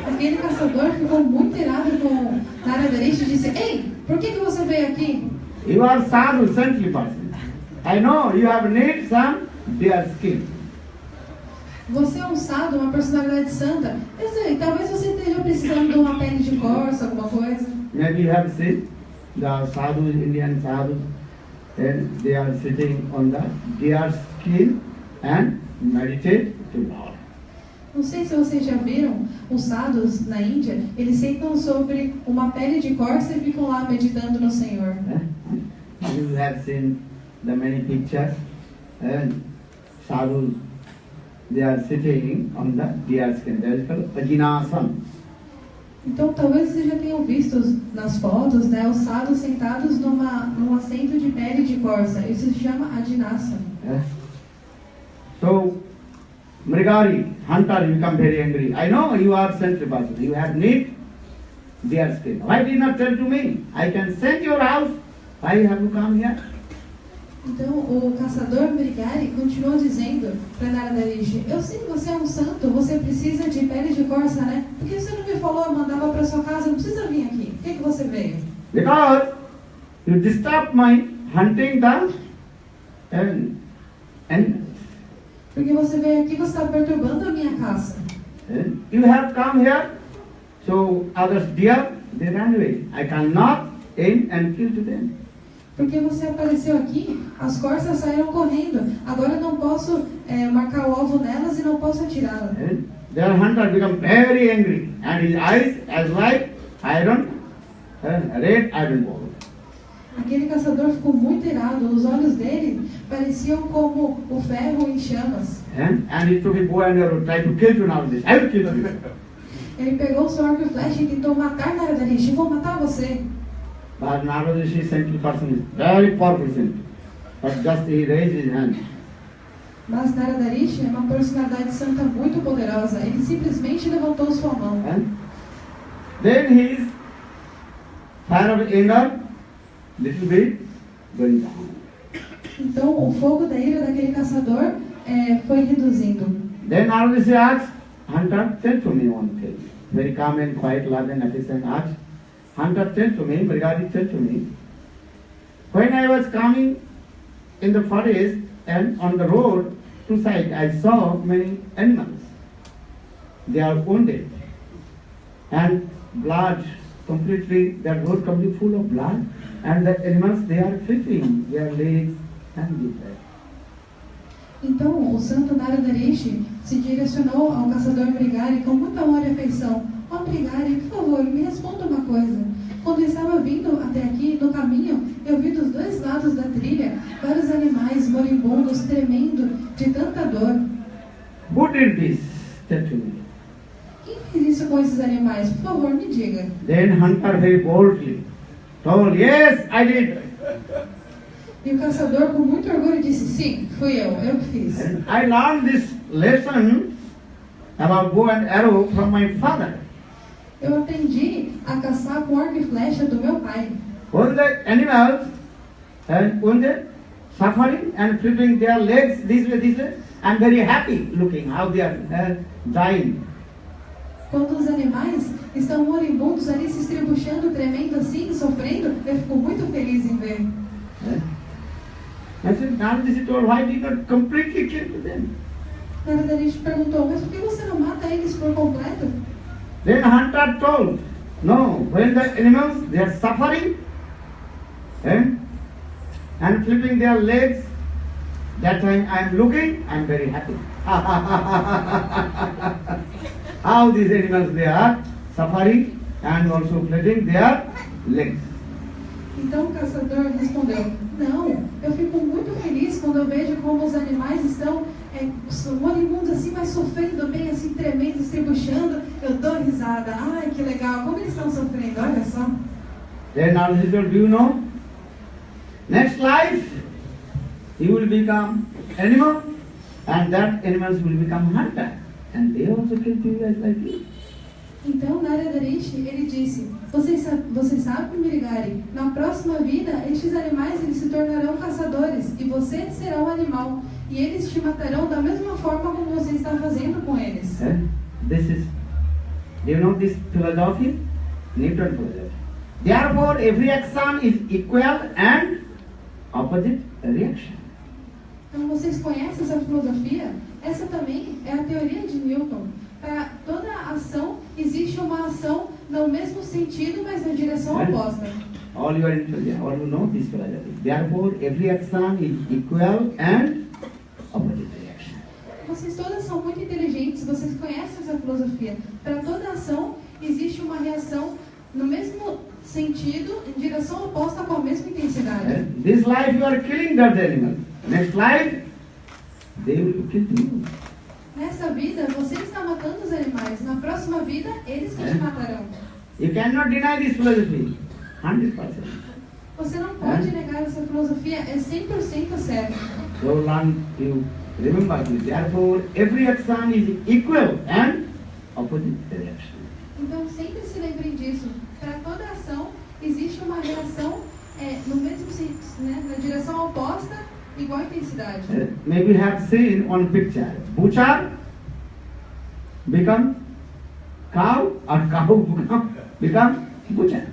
Aquele caçador ficou muito irado com Narada Rishi e disse, ei, por que você veio aqui? You are sadhu, saintly person. I know you have need some deer skin. Você é um sadhu, uma personalidade santa. Eu sei, talvez você esteja precisando de uma pele de corça, alguma coisa. Maybe you have seen the sadhus, Indian sadhus, and they are sitting on the deer skin and meditate to Lord. Não sei se vocês já viram os sadhus na Índia, eles sentam sobre uma pele de corça e ficam lá meditando no Senhor. You have seen the many pictures and sadhus, they are sitting on the deer skin. That is called Ajinasana. Então talvez vocês já tenham visto nas fotos, né, os sadhus sentados num assento de pele de corça. Isso se chama Ajinasana. So, Mrigari, hunter, you become very angry. I know you are saintly person. You have need deer skin. Why did not tell to me? I can send your house. Why have you come here? Então o caçador Mrigari continuou dizendo para Narada Rishi, eu sei que você é um santo, você precisa de pele de corça, né? Por que você não me falou, mandava para sua casa, não precisa vir aqui. Por que você veio? Because you disturb my hunting the and Porque você veio aqui, você está perturbando a minha caça. you have come here, so others deer, they run away. I cannot aim and kill to them. Porque você apareceu aqui, as corças saíram correndo. Agora eu não posso marcar o alvo nelas e não posso atirá-las. The hunter become very angry, and his eyes as like iron, red iron ball. Aquele caçador ficou muito irado. Os olhos dele pareciam como o ferro em chamas. And he took a bow and arrow, tried to kill you now. This I will kill you. Ele pegou o seu arco e flecha e tentou matar Narada Rishi. Vou matar você. But Narada Rishi saintly person is very powerful saint. But just he raised his hand. Mas Narada Rishi é uma personalidade santa muito poderosa. Ele simplesmente levantou sua mão. And then his fire of anger, little bit, going down. Então o fogo da ira daquele caçador foi reduzindo. Then Narada Rishi asked, Hunter, tell to me one thing. Very calm and quiet, love and affection asked, Hunter, tell to me, Mrigadi, tell to me. When I was coming in the forest and on the road, two sides, I saw many animals. They are wounded and blood completely, that road completely full of blood, and the animals, they are flipping their legs and this way. Então o santo Narada Rishi se direcionou ao caçador Mrigari com muito amor e afeição. Ó Mrigari, por favor, me responda uma coisa. Quando eu estava vindo até aqui, no caminho, eu vi dos dois lados da trilha vários animais moribundos tremendo de tanta dor. Who did this? Tell to me. Quem fez isso com esses animais? Por favor, me diga. Then Hunter very boldly told, yes, I did. E o caçador com muito orgulho disse, sim, fui eu que fiz. And I learned this lesson about bow and arrow from my father. Eu aprendi a caçar com arco e flecha do meu pai. When the animals and when they suffering and flipping their legs this way, I'm very happy looking how they are dying. Quando os animais estão moribundos ali se estribuchando, tremendo assim, sofrendo, eu fico muito feliz em ver. I said, now this is told, why did you not completely kill them? Narada Rishi perguntou, mas por que você não mata eles por completo? Then Hunter told, no, when the animals, they are suffering and flipping their legs, that time I am looking, I am very happy. How these animals, they are suffering and also flipping their legs. Então o caçador respondeu, não, eu fico muito feliz quando eu vejo como os animais estão moribundos assim, mas sofrendo bem, assim, tremendo, estribuchando, eu dou risada. Ai, que legal, como eles estão sofrendo, olha só. Then Narada told, do you know? Next life, you will become animal, and that animals will become hunter, and they also kill you guys like you. Então Narada Rishi, ele disse, vocês sabem, Mrigari, na próxima vida, estes animais eles se tornarão caçadores, e você será um animal, e eles te matarão da mesma forma como você está fazendo com eles. This is, do you know this philosophy? Newton philosophy. Therefore, every action is equal and opposite reaction. Então vocês conhecem essa filosofia? Essa também é a teoria de Newton. Para toda ação, existe uma ação no mesmo sentido, mas na direção oposta. All you are intelligent, all you know this philosophy. Therefore, every action is equal and opposite reaction. Vocês todas são muito inteligentes, vocês conhecem essa filosofia. Para toda ação, existe uma reação no mesmo sentido, em direção oposta com a mesma intensidade. This life you are killing that animal. Next life, they will kill you. Nessa vida, você está matando os animais. Na próxima vida, eles que te matarão. You cannot deny this philosophy. 100%. Você não pode negar essa filosofia, é 100% certo. So long you remember this. Therefore, every action is equal and opposite reaction. Então, sempre se lembrem disso. Para toda ação, existe uma reação no mesmo sentido, né? Na direção oposta, igual intensidade. Maybe you have seen one picture. Butcher become cow, or cow become butcher.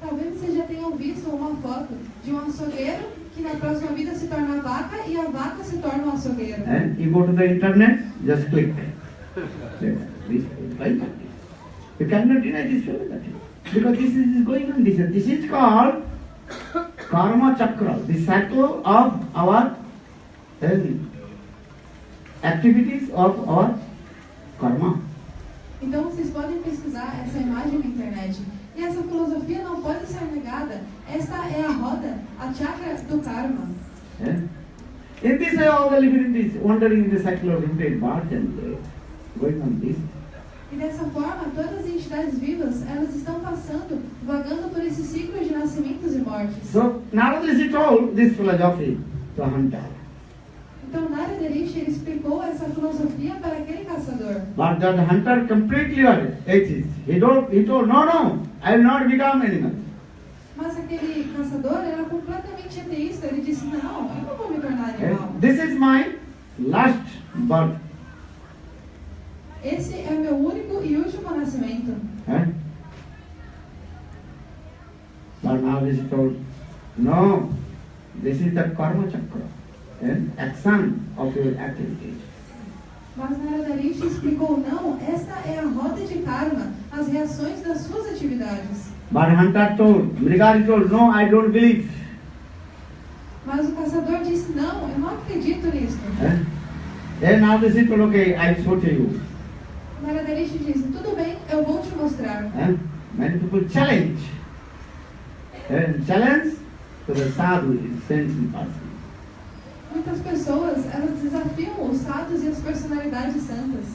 Talvez vocês já tenham visto uma foto de um açougueiro que na próxima vida se torna vaca e a vaca se torna um açougueiro. And you go to the internet, just click. You cannot deny this philosophy. Because this is going on. This is called karma chakra, the cycle of our activities of our karma. Então vocês podem pesquisar essa imagem na internet. E essa filosofia não pode ser negada. Esta é a roda, a chakra do karma. In this way, all the living is wandering in the cycle of routine birth and going on this. E dessa forma, todas as entidades vivas, elas estão passando, vagando por esse ciclo de nascimentos e mortes. So Narada told this philosophy to Hunter. Então Narada Rishi ele explicou essa filosofia para aquele caçador. But that hunter completely atheist. He told, no, I will not become animal. Mas aquele caçador era completamente ateísta. Ele disse, não, eu não vou me tornar animal. This is my last birth. Esse é o meu único e último nascimento. But now he told, no, this is the karma chakra, action of your activities. Mas Narada Rishi explicou, não, esta é a roda de karma, as reações das suas atividades. But hunter told, Mrigari told, no, I don't believe. Mas o caçador disse, não, eu não acredito nisso. Then now he told, okay, I show to you. Narada Rishi disse, tudo bem, eu vou te mostrar. Many people challenge. Challenge to the sadhu is sensing person. Muitas pessoas, elas desafiam os sadhus e as personalidades santas.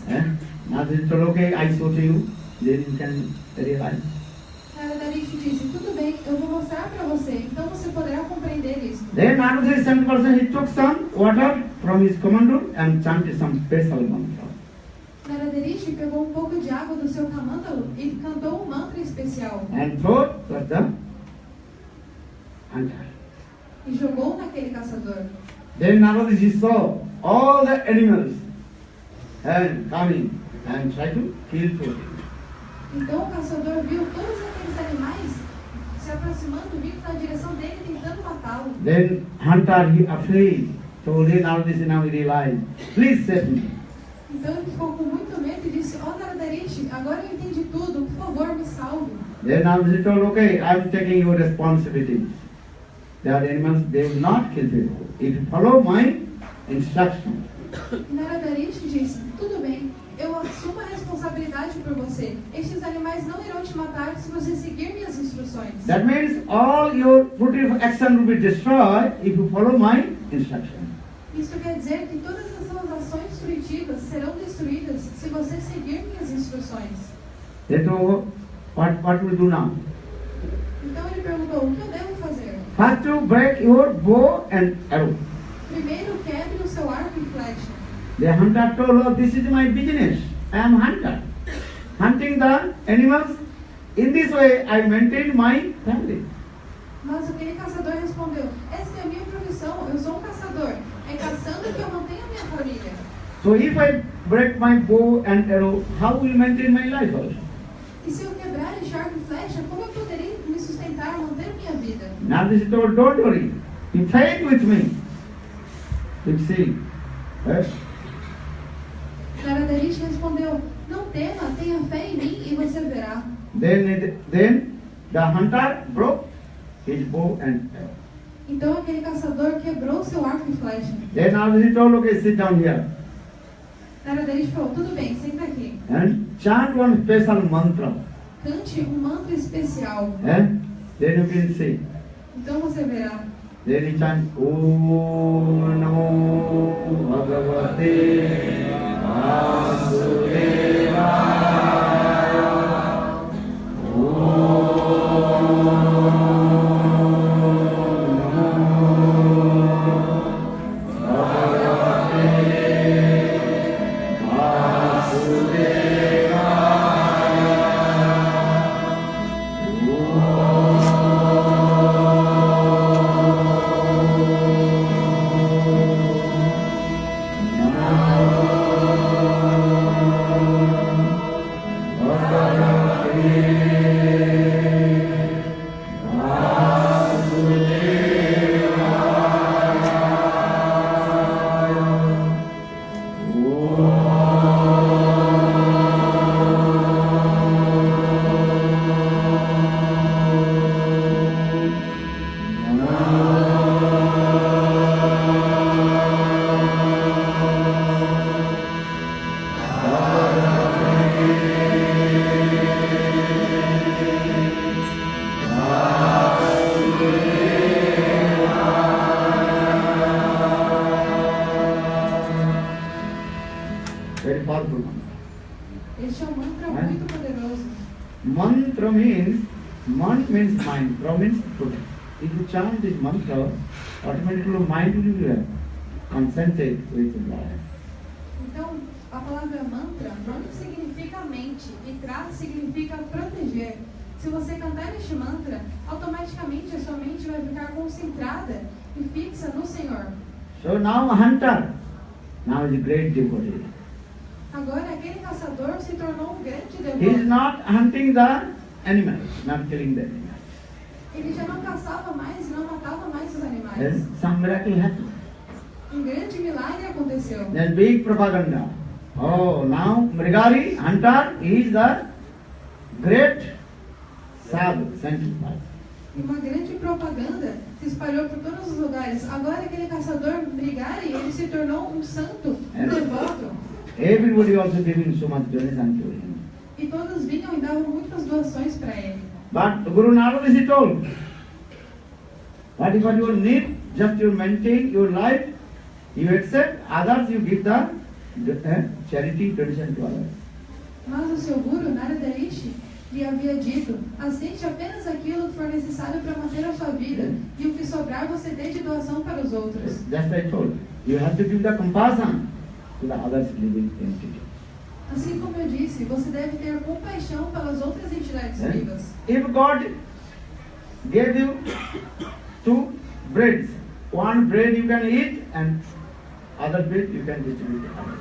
Now he told, okay, I show to you, then you can realize. Narada Rishi disse, tudo bem, eu vou mostrar para você, então você poderá compreender isso. Then Narada sent person, he took some water from his commando and chanted some special mantra. Narada Rishi pegou pouco de água do seu kamandalo e cantou mantra especial. And throw to the hunter. E jogou naquele caçador. Then Narada saw all the animals and coming and try to kill him. Então o caçador viu todos aqueles animais se aproximando, vindo na direção dele, tentando matá-lo. Then hunter, he afraid. So then Narada now he realized, please save me. Então ele ficou com muito medo e disse, Narada Rishi, agora eu entendi tudo, por favor, me salve. Then Narada told, okay, I am taking your responsibilities. The animals, they will not kill you. If you follow my instruction. E Narada Rishi disse, tudo bem, eu assumo a responsabilidade por você. Estes animais não irão te matar se você seguir minhas instruções. That means all your fruitive action will be destroyed if you follow my instruction. Isso quer dizer que todas as suas ações fruitivas serão destruídas se você seguir minhas instruções. Therefore, what will you do now? Então ele perguntou, o que eu devo fazer? First to break your bow and arrow. Primeiro quebre o seu arco e flecha. The hunter told, oh, this is my business. I am hunter. Hunting the animals. In this way, I maintain my family. Mas aquele caçador respondeu, esta é a minha profissão, eu sou um caçador. É caçando que eu mantenho a minha família. So if I break my bow and arrow, how will I maintain my life also? E se eu quebrar este arco e flecha, como eu poderia me sustentar, manter minha vida? Now this is told, don't worry. Be faith with me. You see. Yes? Narada Rishi respondeu, não tema, tenha fé em mim e você verá. Then the hunter broke his bow and arrow. Então aquele caçador quebrou seu arco e flecha. Then now he told, okay, sit down here. Narada Rishi falou, tudo bem, senta aqui. And chant one special mantra. Cante mantra especial. Then you can see. Então você verá. Then he chant, Om Namo Bhagavate Vasudevaya. concentrate with Lord. Então, a palavra mantra não significa mente e tra significa proteger. Se você cantar este mantra, automaticamente a sua mente vai ficar concentrada e fixa no Senhor. So now a hunter, now is a great devotee. Agora aquele caçador se tornou um grande He is devoto. not hunting the animals, not killing the animals. Ele já não caçava mais e não matava mais os animais. Then some miracle happened. Grande milagre aconteceu. Then big propaganda. Oh, now Mrigari, hunter, is the great sadhu, saintly person. E uma grande propaganda se espalhou por todos os lugares. Agora aquele caçador Brigari, ele se tornou um santo, um devoto. Everybody also giving so much donation to him. E todos vinham e davam muitas doações para ele. But Guru Narada is told, what if you need, just you maintain your life, you accept, others you give the charity donation to others. Mas o seu guru, Narada Rishi, lhe havia dito, aceite apenas aquilo que for necessário para manter a sua vida, e o que sobrar você dê de doação para os outros. Just I told, you have to give the compassion to the others living entity. Assim como eu disse, você deve ter compaixão pelas outras entidades vivas. If God gave you 2 breads, one bread you can eat and other bread you can distribute to others.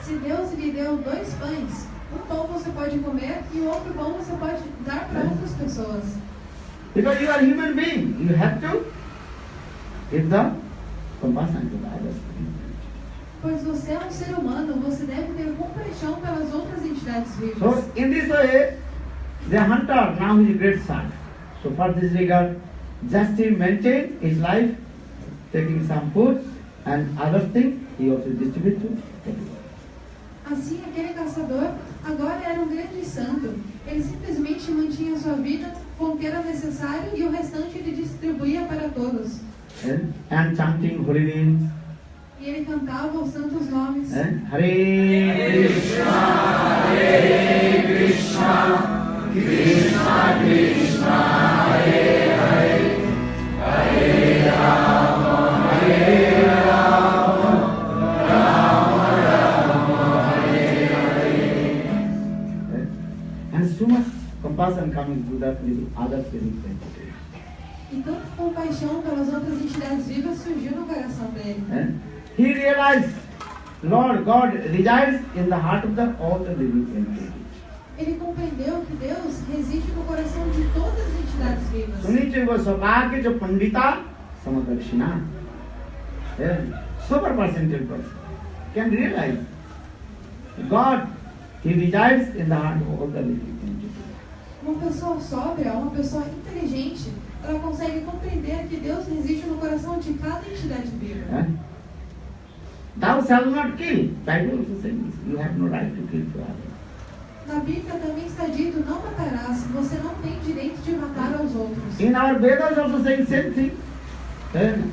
Se Deus lhe deu 2 pães, um pão você pode comer e o outro pão você pode dar para outras pessoas. Because you are a human being, you have to give the compassion to the others. Pois você é um ser humano, você deve ter compaixão pelas outras entidades vivas. So in this way, the hunter now is a great son. So for this regard, just he maintain his life, taking some food and other things, he also distribute to everyone. Assim, aquele caçador agora era um grande santo. Ele simplesmente mantinha sua vida com o que era necessário e o restante ele distribuía para todos. And chanting holy names. E ele cantava os santos nomes. Hare Krishna, Krishna Krishna, Hare Hare, Hare Rama, Hare Rama, Rama Rama, Hare Hare. And so much compassion coming to that little others living entity. E tanta compaixão pelas outras entidades vivas surgiu no coração dele. He realized, Lord God resides in the heart of all the living entities. Ele compreendeu que Deus reside no coração de todas as entidades vivas. Sunite was Sabhagya jo Pandita Samadarshina. Super percentage person can realize God, He resides in the heart of all the living entities. Uma pessoa sóbria, uma pessoa inteligente, ela consegue compreender que Deus reside no coração de cada entidade viva. Thou shalt not kill. Bible also says this. You have no right to kill to others. Na Bíblia também está dito, não matarás, você não tem direito de matar aos outros. In our Vedas also saying same thing.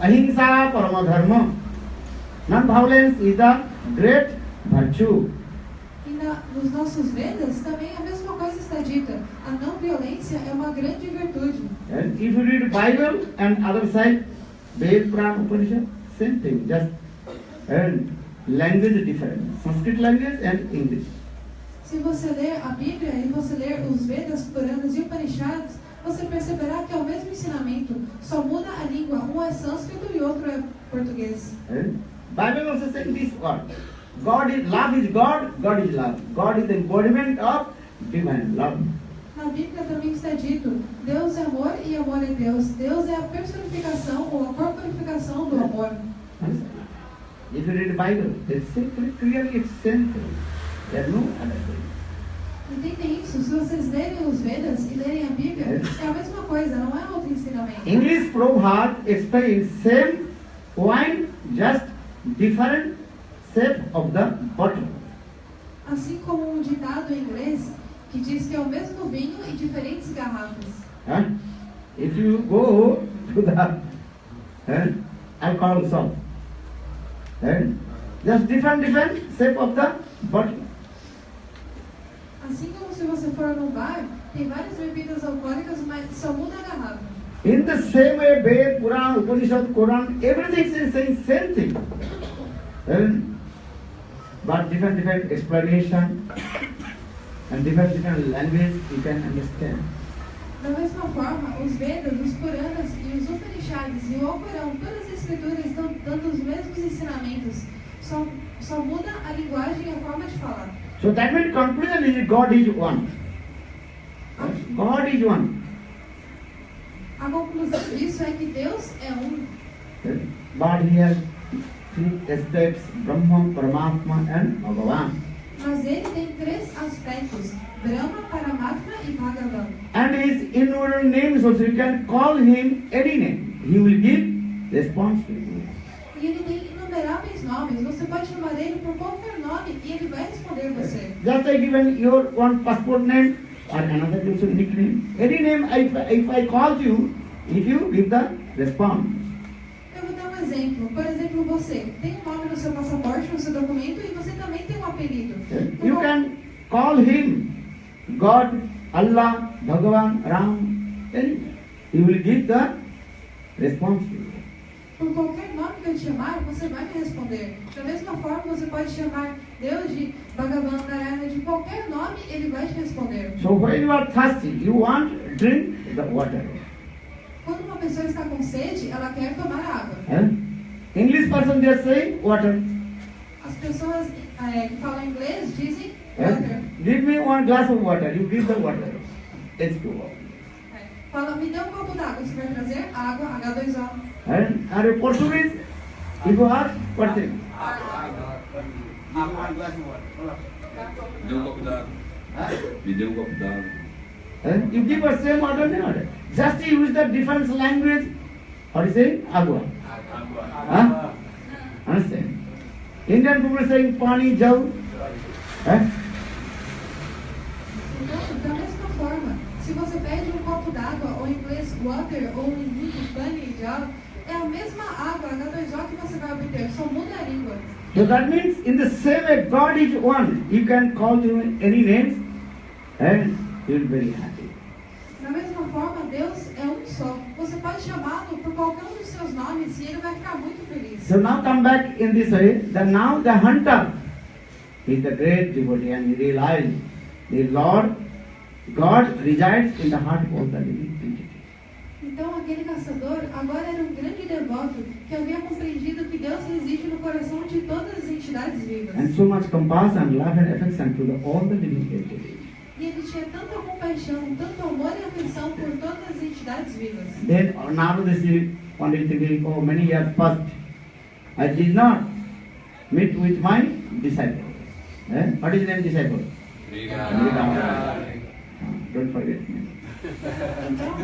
Ahimsa parama dharma. Non-violence is the great virtue. E nos nossos Vedas também a mesma coisa está dita. A não violência é uma grande virtude. And if you read Bible and other side, Ved, Purana, Upanishad, same thing. Just language different. Sanskrit language and English. Se você ler a Bíblia e você ler os Vedas, Puranas e Upanishads, você perceberá que é o mesmo ensinamento, só muda a língua, um é sânscrito e outro é português. Bible also saying this word. God is love is God, God is love. God is the embodiment of divine love. Na Bíblia também está dito, Deus é amor e amor é Deus. Deus é a personificação ou a corporificação do amor. If you read the Bible, it's simply clearly it's simple. There no other thing. Entendem isso? Se vocês lerem os Vedas e lerem a Bíblia, é a mesma coisa, não é outro ensinamento. English proverb explains same wine, just different shape of the bottle. Assim como um ditado em inglês que diz que é o mesmo vinho em diferentes garrafas. If you go to the alcohol shop, just different shape of the bottle. Assim como se você for num bar, tem várias bebidas alcoólicas, mas só muda a garrafa. In the same way, Ved, Purana, Upanishad, Quran, everything is saying same thing. But different explanation and different language you can understand. Da mesma forma, os Vedas, os Puranas e os Upanishads e o Alcorão, todas as escrituras estão dando os mesmos ensinamentos, só muda a linguagem e a forma de falar. So that means conclusion is God is one. God is one. A conclusão disso é que Deus é um. But he has three aspects: Brahman, Paramatma and Bhagavan. Mas ele tem três aspectos: Brahma, Paramatma e Bhagavan. And his innumerable names also, you can call him any name. He will give response to you. E ele tem inumeráveis nomes. Você pode chamar ele por qualquer nome e ele vai responder você. Just like given your one passport name or another also nickname. Any name, if I call you, if you give the response. Eu vou dar um exemplo. Por exemplo, você tem um nome no seu passaporte, no seu documento, e você também tem um apelido. You can call him God, Allah, Bhagavan, Ram, and he will give the response to you. Por qualquer nome que eu te chamar, você vai me responder. Da mesma forma, você pode chamar Deus de Bhagavan, Narayana, de qualquer nome, ele vai te responder. So when you are thirsty, you want to drink the water. Quando uma pessoa está com sede, ela quer tomar água. English person they say water. As pessoas que falam inglês dizem water. Give me one glass of water. You give the water. H2O. Fala, me dê um copo d'água. Você vai trazer água, H2O. And are you Portuguese? If you are, what thing? Me dê um copo d'água. Me dê um copo d'água. You give us same order, no order. Just use the different language. What do you say? Agua. Huh? Understand? Indian people saying pani jau. Então, da mesma forma, se você pede um copo d'água, ou em inglês water, ou em hindi pani jau, é a mesma água, H2O, que você vai obter, só muda a língua. So that means in the same way God is one. You can call him any names and he will be very happy. Da mesma forma, Deus é um só. Você pode chamá-lo por qualquer um dos seus nomes e ele vai ficar muito feliz. So now come back in this way, that now the hunter is the great devotee and he realized the Lord, God resides in the heart of the living entity. Então aquele caçador agora era um grande devoto que havia compreendido que Deus reside no coração de todas as entidades vivas. And so much compassion, love and affection to all the living entities. E ele tinha tanta compaixão, tanto amor e afeição por todas as entidades vivas. Then now this is only thinking, oh, many years past, I did not meet with my disciple. What is the name disciple? Don't forget me. Então,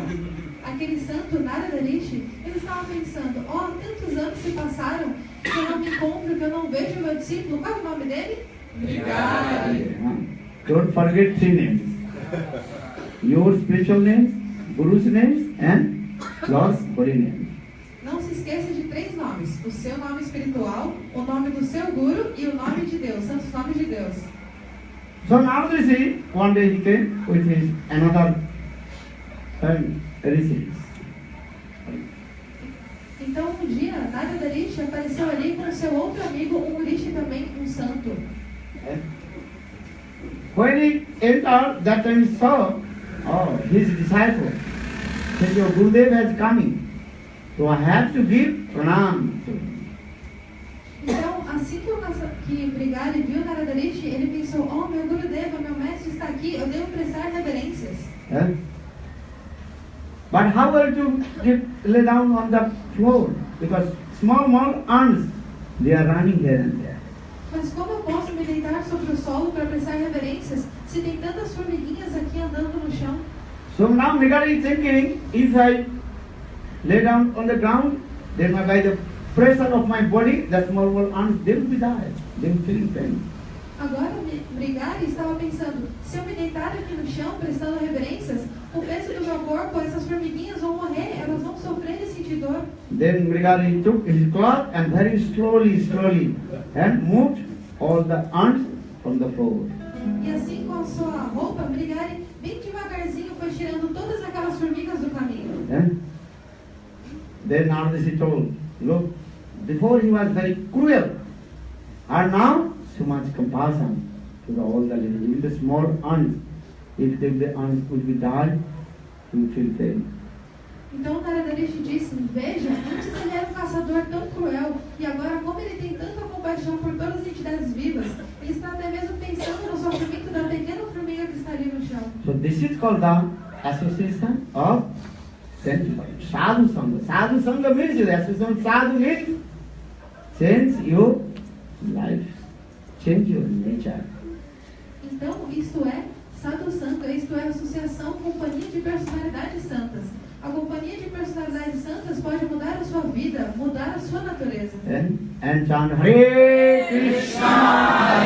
aquele santo Narada Rishi, ele estava pensando, tantos anos se passaram que eu não me encontro, que eu não vejo meu discípulo. Qual é o nome dele? Don't forget three names. Your spiritual names, Guru's names, and Lord's holy name. Não se esqueça de três nomes: o seu nome espiritual, o nome do seu Guru e o nome de Deus, santos nomes de Deus. So now you see, one day he came with his another rishi. Então um dia, Narada Rishi apareceu ali com seu outro amigo, um rishi também, um santo. When he entered, that time he saw, his disciple. Said, your Gurudev has coming. So I have to give pranam to him. Então, assim que Brigari viu Narada Rishi, ele pensou, meu Gurudeva, meu mestre está aqui, eu devo prestar reverências. But how are you to lay down on the floor? Because small ants, they are running here and there. Mas como eu posso me deitar sobre o solo para prestar reverências se tem tantas formiguinhas aqui andando no chão? So now Brigari is thinking, if I lay down on the ground, then by the pressure of my body, the small ants, they will be died. They will feel pain. Agora Brigari estava pensando, se eu me deitar aqui no chão prestando reverências, o peso do meu corpo, essas formiguinhas vão morrer, elas vão sofrer e sentir dor. Then Brigari took his cloth and very slowly, and moved all the ants from the floor. E assim com a sua roupa, Brigari bem devagarzinho foi tirando todas aquelas formigas do caminho. Then Narada told, look, before he was very cruel, And now, so much compassion to all the living. Even the small ants, if the ants would be died, he would feel pain. Então Narada-rishi disse, veja, antes ele era um caçador tão cruel, e agora como ele tem tanta compaixão por todas as entidades vivas, ele está até mesmo pensando no sofrimento da pequena formiga que está ali no chão. So this is called the association of sanctified. Sadhu Sangha. Sadhu Sangha means the association of sadhu means change your life, change your nature. Então, isto é Sadhu Sangha, isto é associação, companhia de personalidades santas. A companhia de personalidades santas pode mudar a sua vida, mudar a sua natureza. And chant Hare Krishna,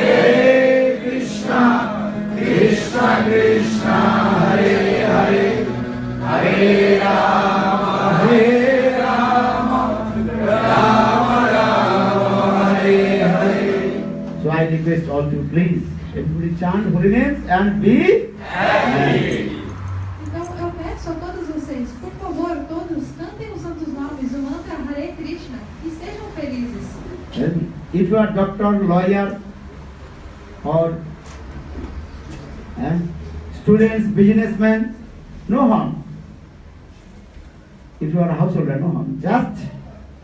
Krishna Krishna, Hare Hare, Hare Rama, Rama Rama, Hare Hare. So I request all to please, everybody chant holy names and be happy. Então eu peço a todos vocês, por favor, todos cantem os santos nomes, o mantra Hare Krishna e sejam felizes. If you are doctor, lawyer, or students, businessmen, no harm. If you are a householder, no harm. Just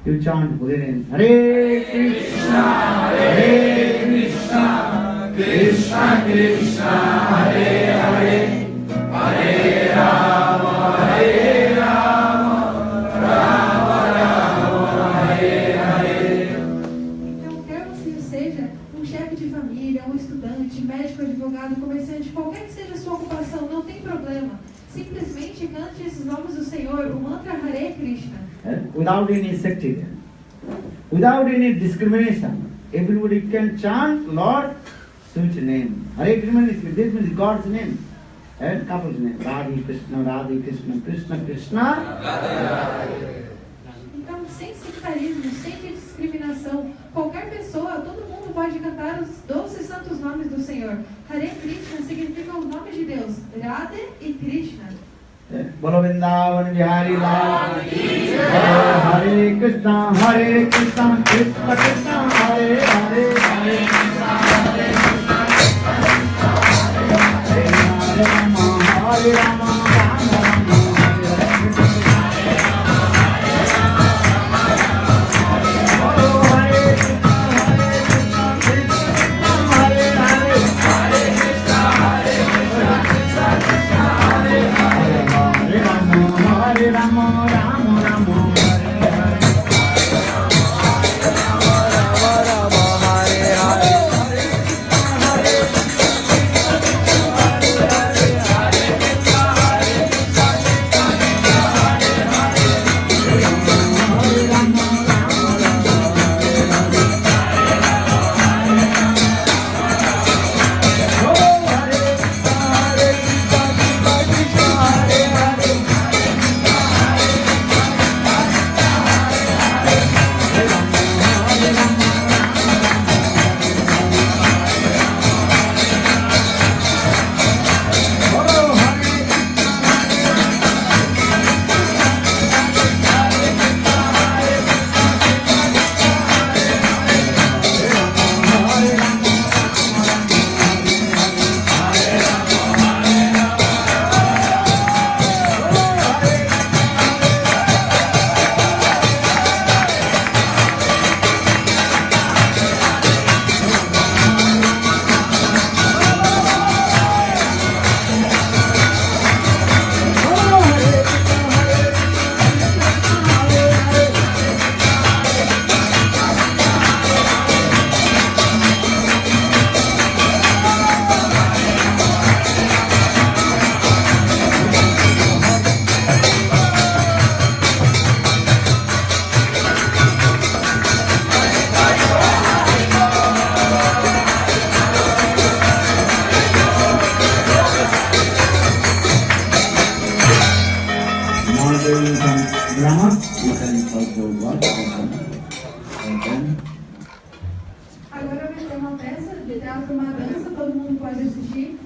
you chant holy names. Hare Krishna, Hare Krishna, Krishna Krishna, Hare Hare, Hare Rama, Hare Rama, Rama Rama, Hare Hare. Então, quer você seja um chefe de família, um estudante, médico, advogado, comerciante, qualquer que seja a sua ocupação, não tem problema. Simplesmente cante esses nomes do Senhor, o mantra Hare Krishna. Without any sectarian, without any discrimination, everybody can chant Lord such name. Hare Krishna means God's name. And couple's name. Radhe Krishna, Krishna Krishna. Então, sem sectarismo, sem discriminação, qualquer pessoa, todo mundo pode cantar os 12 santos nomes do Senhor. Hare Krishna significa os nomes de Deus, Radhe e Krishna. Bolo Vrindavan Bihari Lal Ki Jai. Hare Krishna, Krishna Krishna, Hare Hare, Hare Krishna, Hare Krishna, Hare Rama, Hare Rama, Rama Rama, Hare Rama, Rama Rama, Hare Hare. Agora vai ter uma peça de teatro, uma dança, todo mundo pode assistir.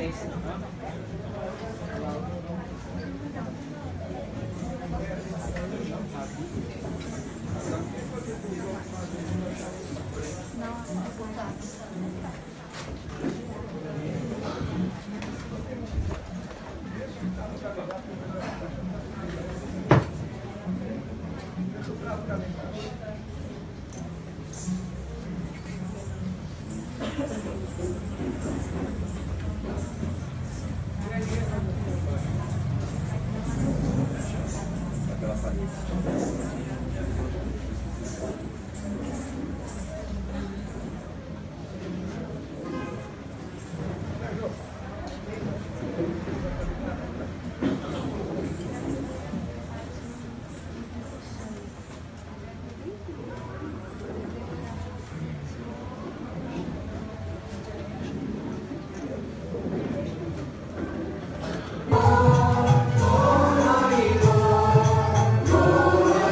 licença. Oh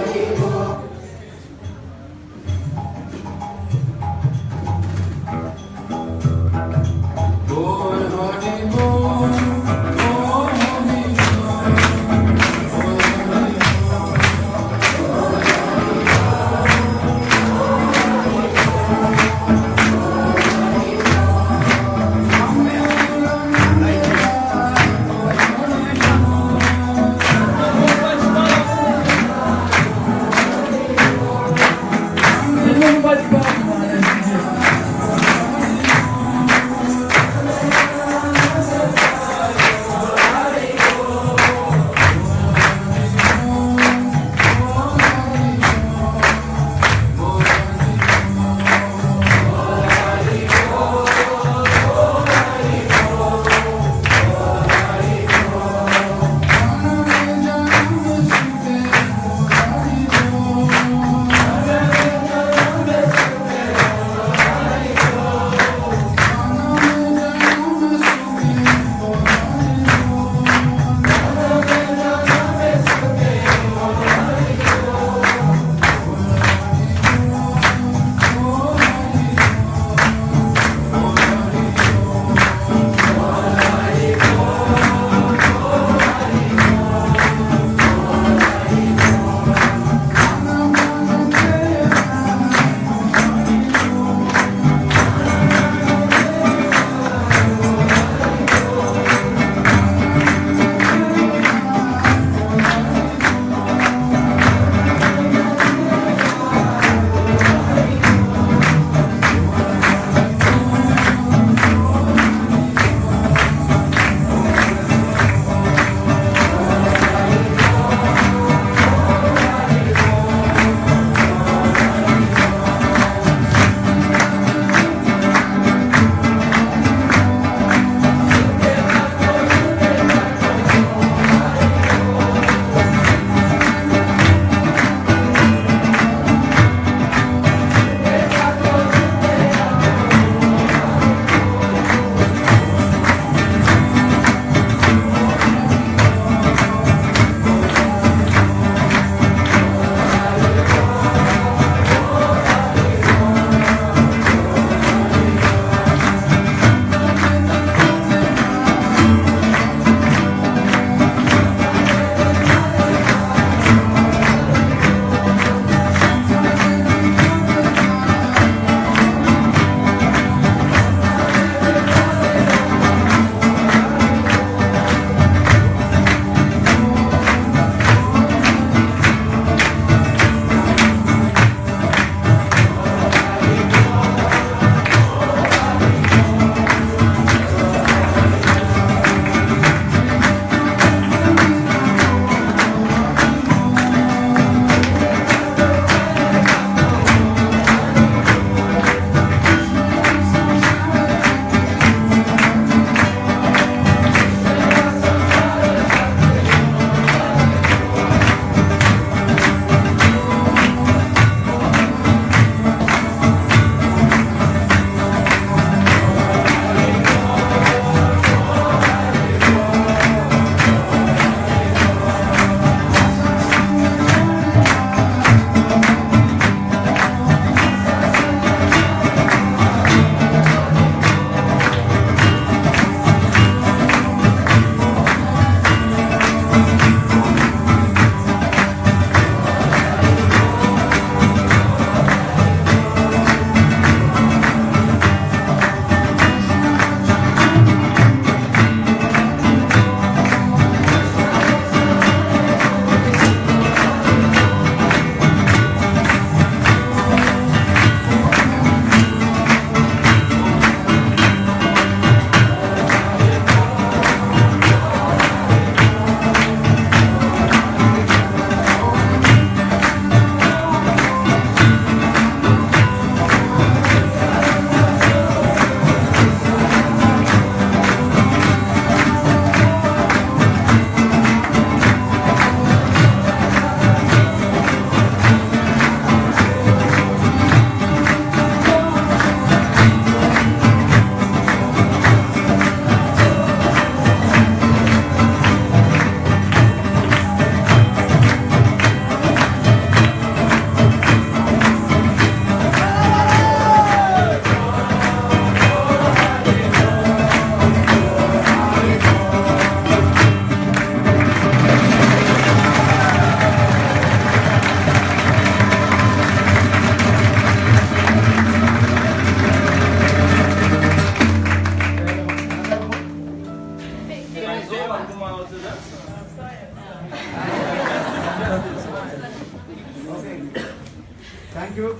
Thank you.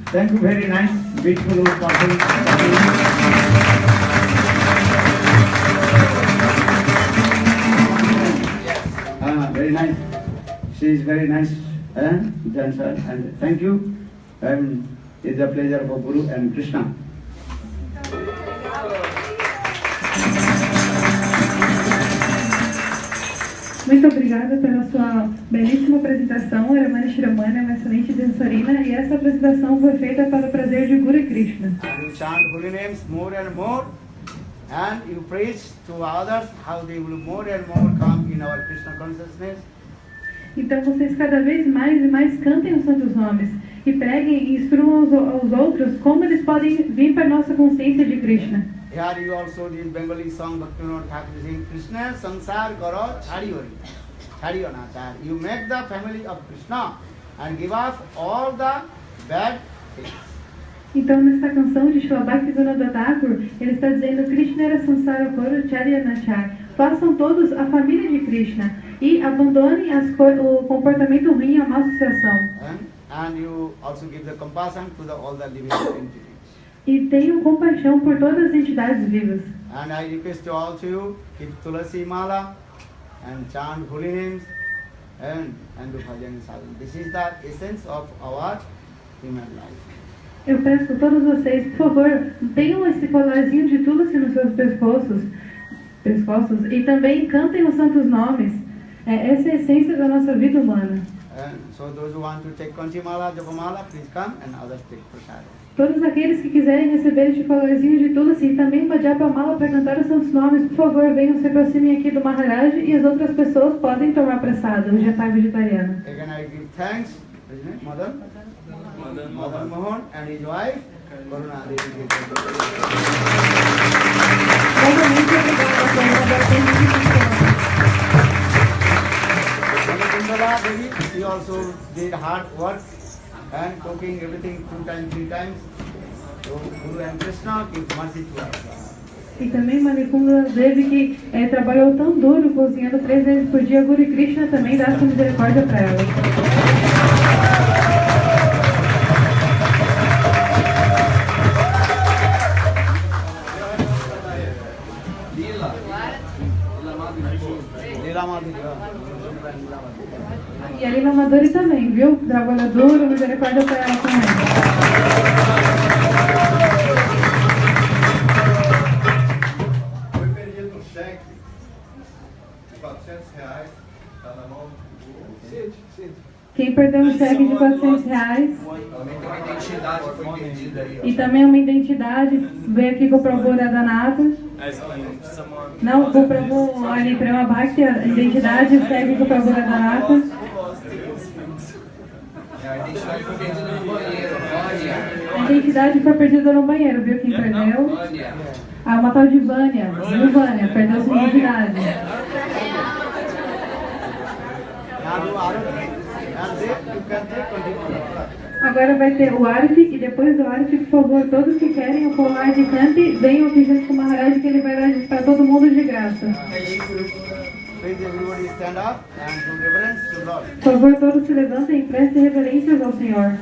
Thank you, very nice, beautiful person. Very nice. She is very nice dancer, and thank you. And it's a pleasure for Guru and Krishna. Muito obrigada pela sua belíssima apresentação, Ramana Shramana, uma excelente dançarina, e essa apresentação foi feita para o prazer de Guru Krishna. And you chant holy names more and more, and you preach to others how they will more and more come in our Krishna consciousness. Então vocês cada vez mais e mais cantem os santos nomes e preguem e instruam aos outros como eles podem vir para a nossa consciência de Krishna. Here you also did Bengali song Bhaktivedanta Thakur saying Krishna Sansar Garo Chhariori Chharionachar. You make the family of Krishna and give us all the bad things. Então nesta canção de Srila Bhaktivedanta Thakur, ele está dizendo Krishna era Sansara Garo Chharionachar. Façam todos a família de Krishna e abandonem o comportamento ruim e a má associação. And you also give the compassion to all the living entities. E tenham compaixão por todas as entidades vivas. And I request all to you, keep Tulasi Mala and chant holy names and do bhajan sadhana. This is the essence of our human life. Eu peço a todos vocês, por favor, tenham esse colarzinho de Tulasi nos seus pescoços e também cantem os santos nomes. Essa é a essência da nossa vida humana. And so those who want to take Kanchimala, Japamala, please come, and others take Prasad. Todos aqueles que quiserem receber este colarzinho de Tulasi e também uma Japamala para cantar os santos nomes, por favor, venham, se aproximem aqui do Maharaja e as outras pessoas podem tomar prasada, o jantar vegetariano. Again I give thanks, Madan Mohan and his wife, Karuna Devi. Novamente, obrigada. She also did hard work and cooking everything 2 times, 3 times. So Guru and Krishna give mercy to us. E também Manikunda Devi, que trabalhou tão duro, cozinhando 3 vezes por dia. Guru Krishna também dá sua misericórdia para ela. E a Lila Maduri também, viu? Trabalha duro, misericórdia para ela também. Foi perdido um cheque de R$400, está na mão do... Quem perdeu um cheque de R$400. Também tem uma identidade que foi perdida aí. E também uma identidade, veio aqui com o Prabhu Radhanatha. Não, com o Prabhu ali, Prema Bhakti, a identidade, o cheque com o Prabhu Radhanatha. A identidade foi perdida no banheiro. A identidade foi perdida no banheiro, viu quem perdeu? Uma tal de Vânia. Vânia, perdeu sua identidade. Agora vai ter o Arti e depois do Arti, por favor, todos que querem o colar de cante, venham aqui junto com o Maharaja que ele vai dar para todo mundo de graça. Por favor, todos se levantem e prestem reverências ao Senhor.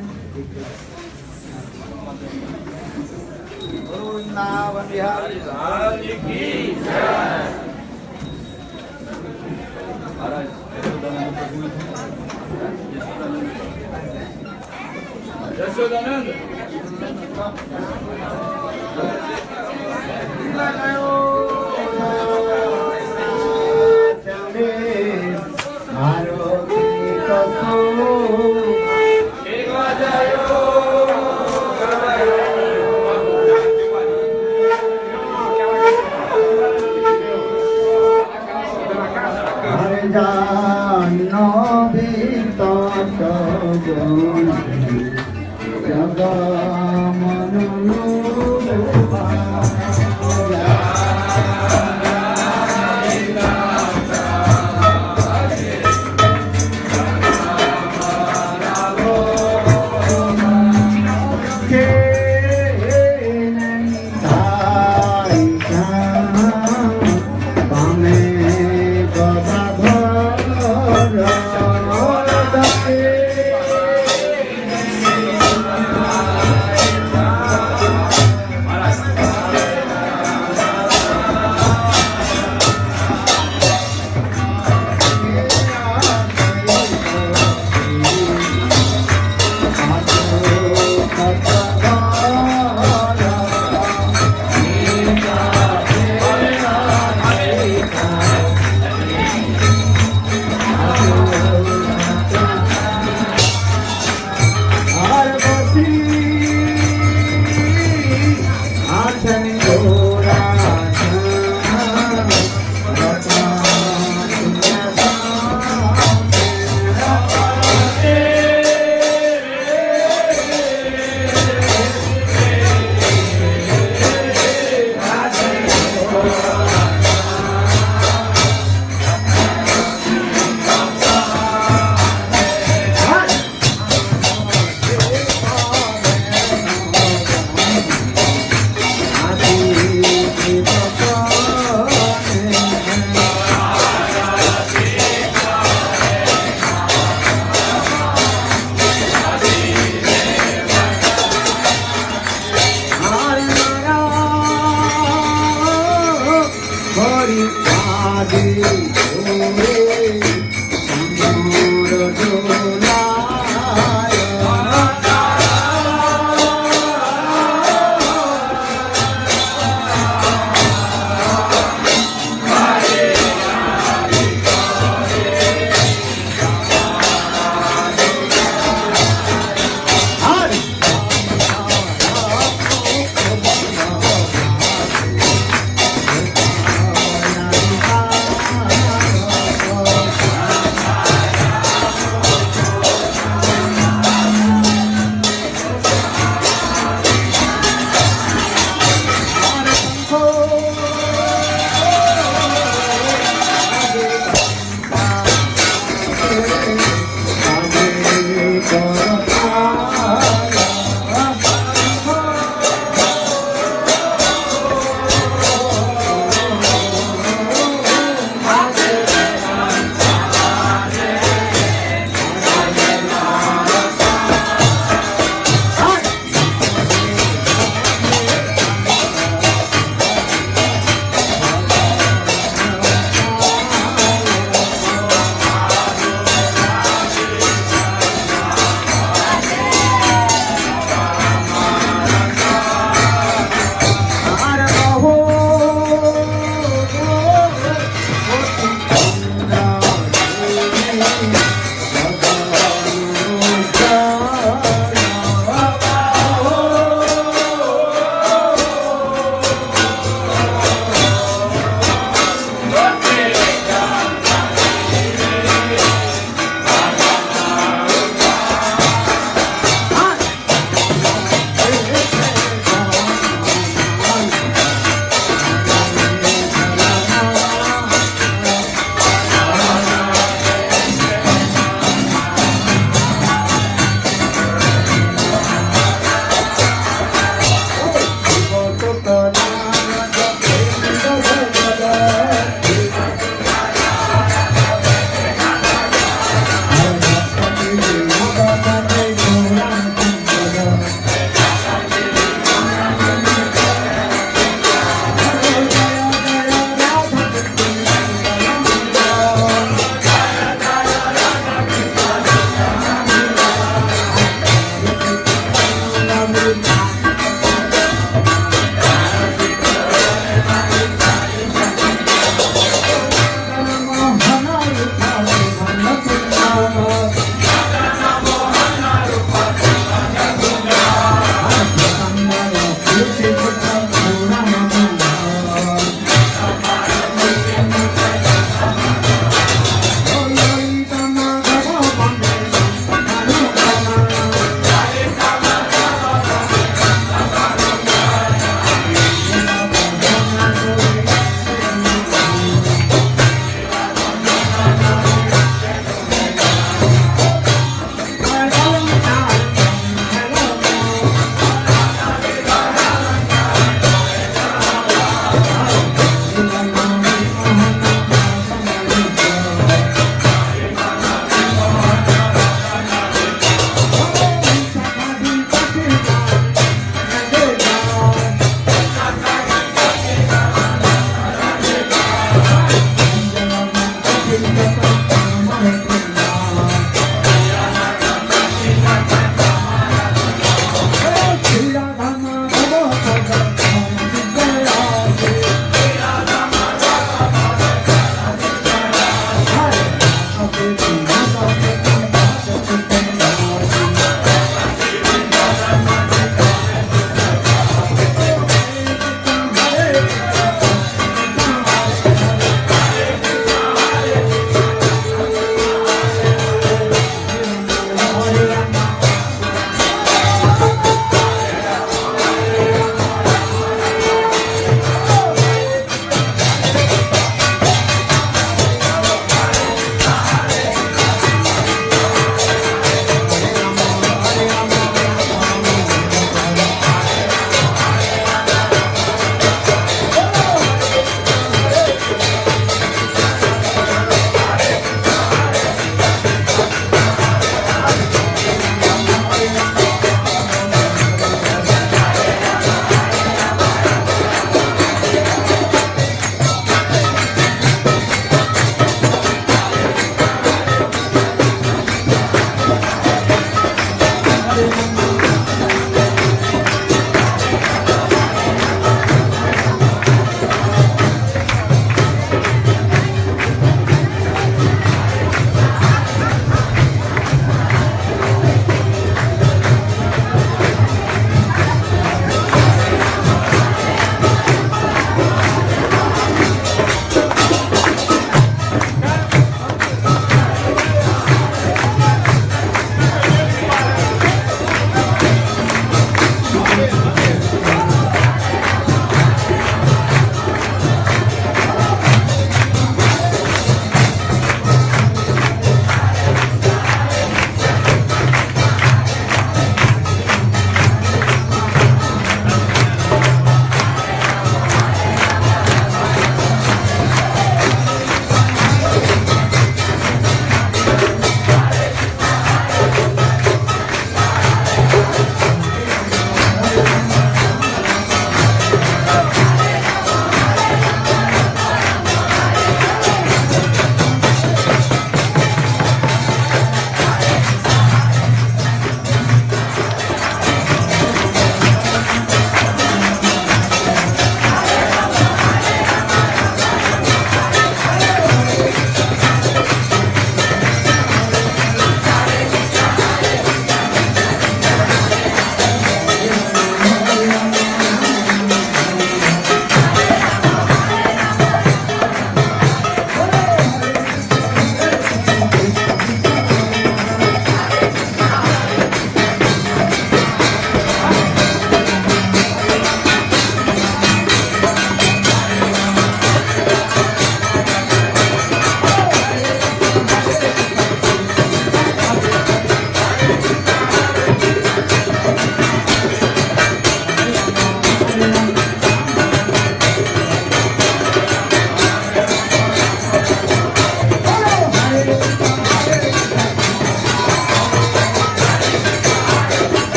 Jaga manu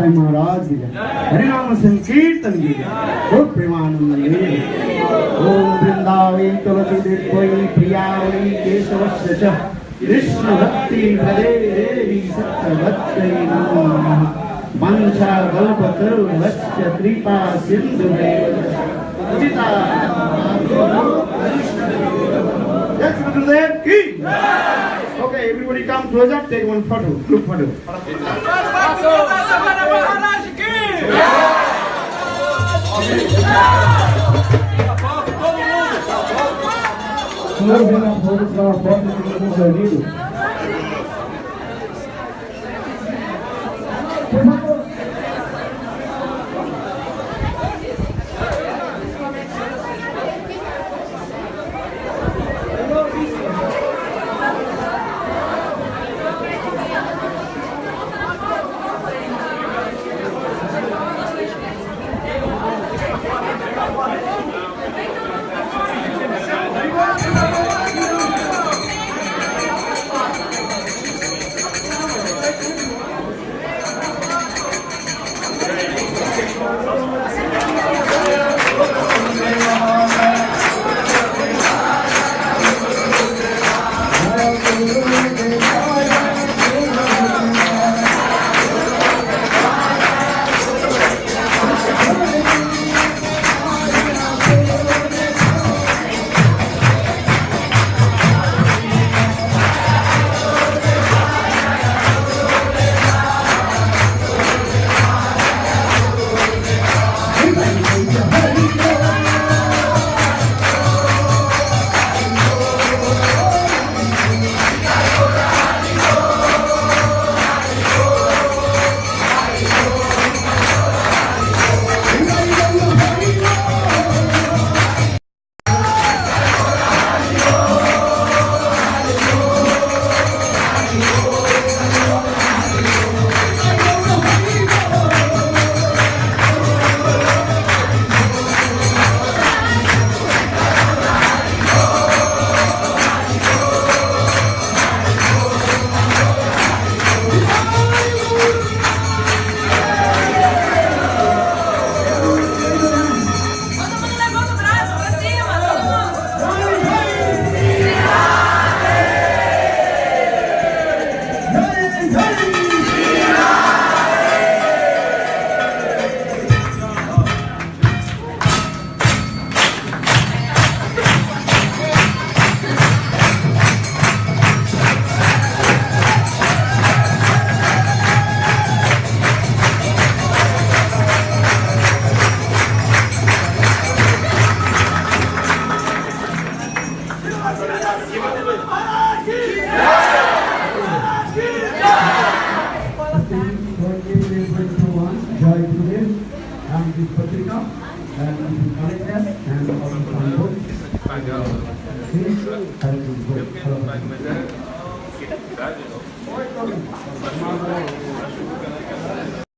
महाराज हरिनाम संकीर्तन ओम वृंदावे तुलसी देवी प्रियावली केशवस्य च कृष्ण भक्ति हरे देवी सत्यवत्यै नमो नमः मंसा कल्पतरुभ्यश्च कृपा सिन्धुभ्यैव उदिता Yes, Gurudev ki. Okay, everybody come closer, take one photo, group photo. Maharaja ki. Sim,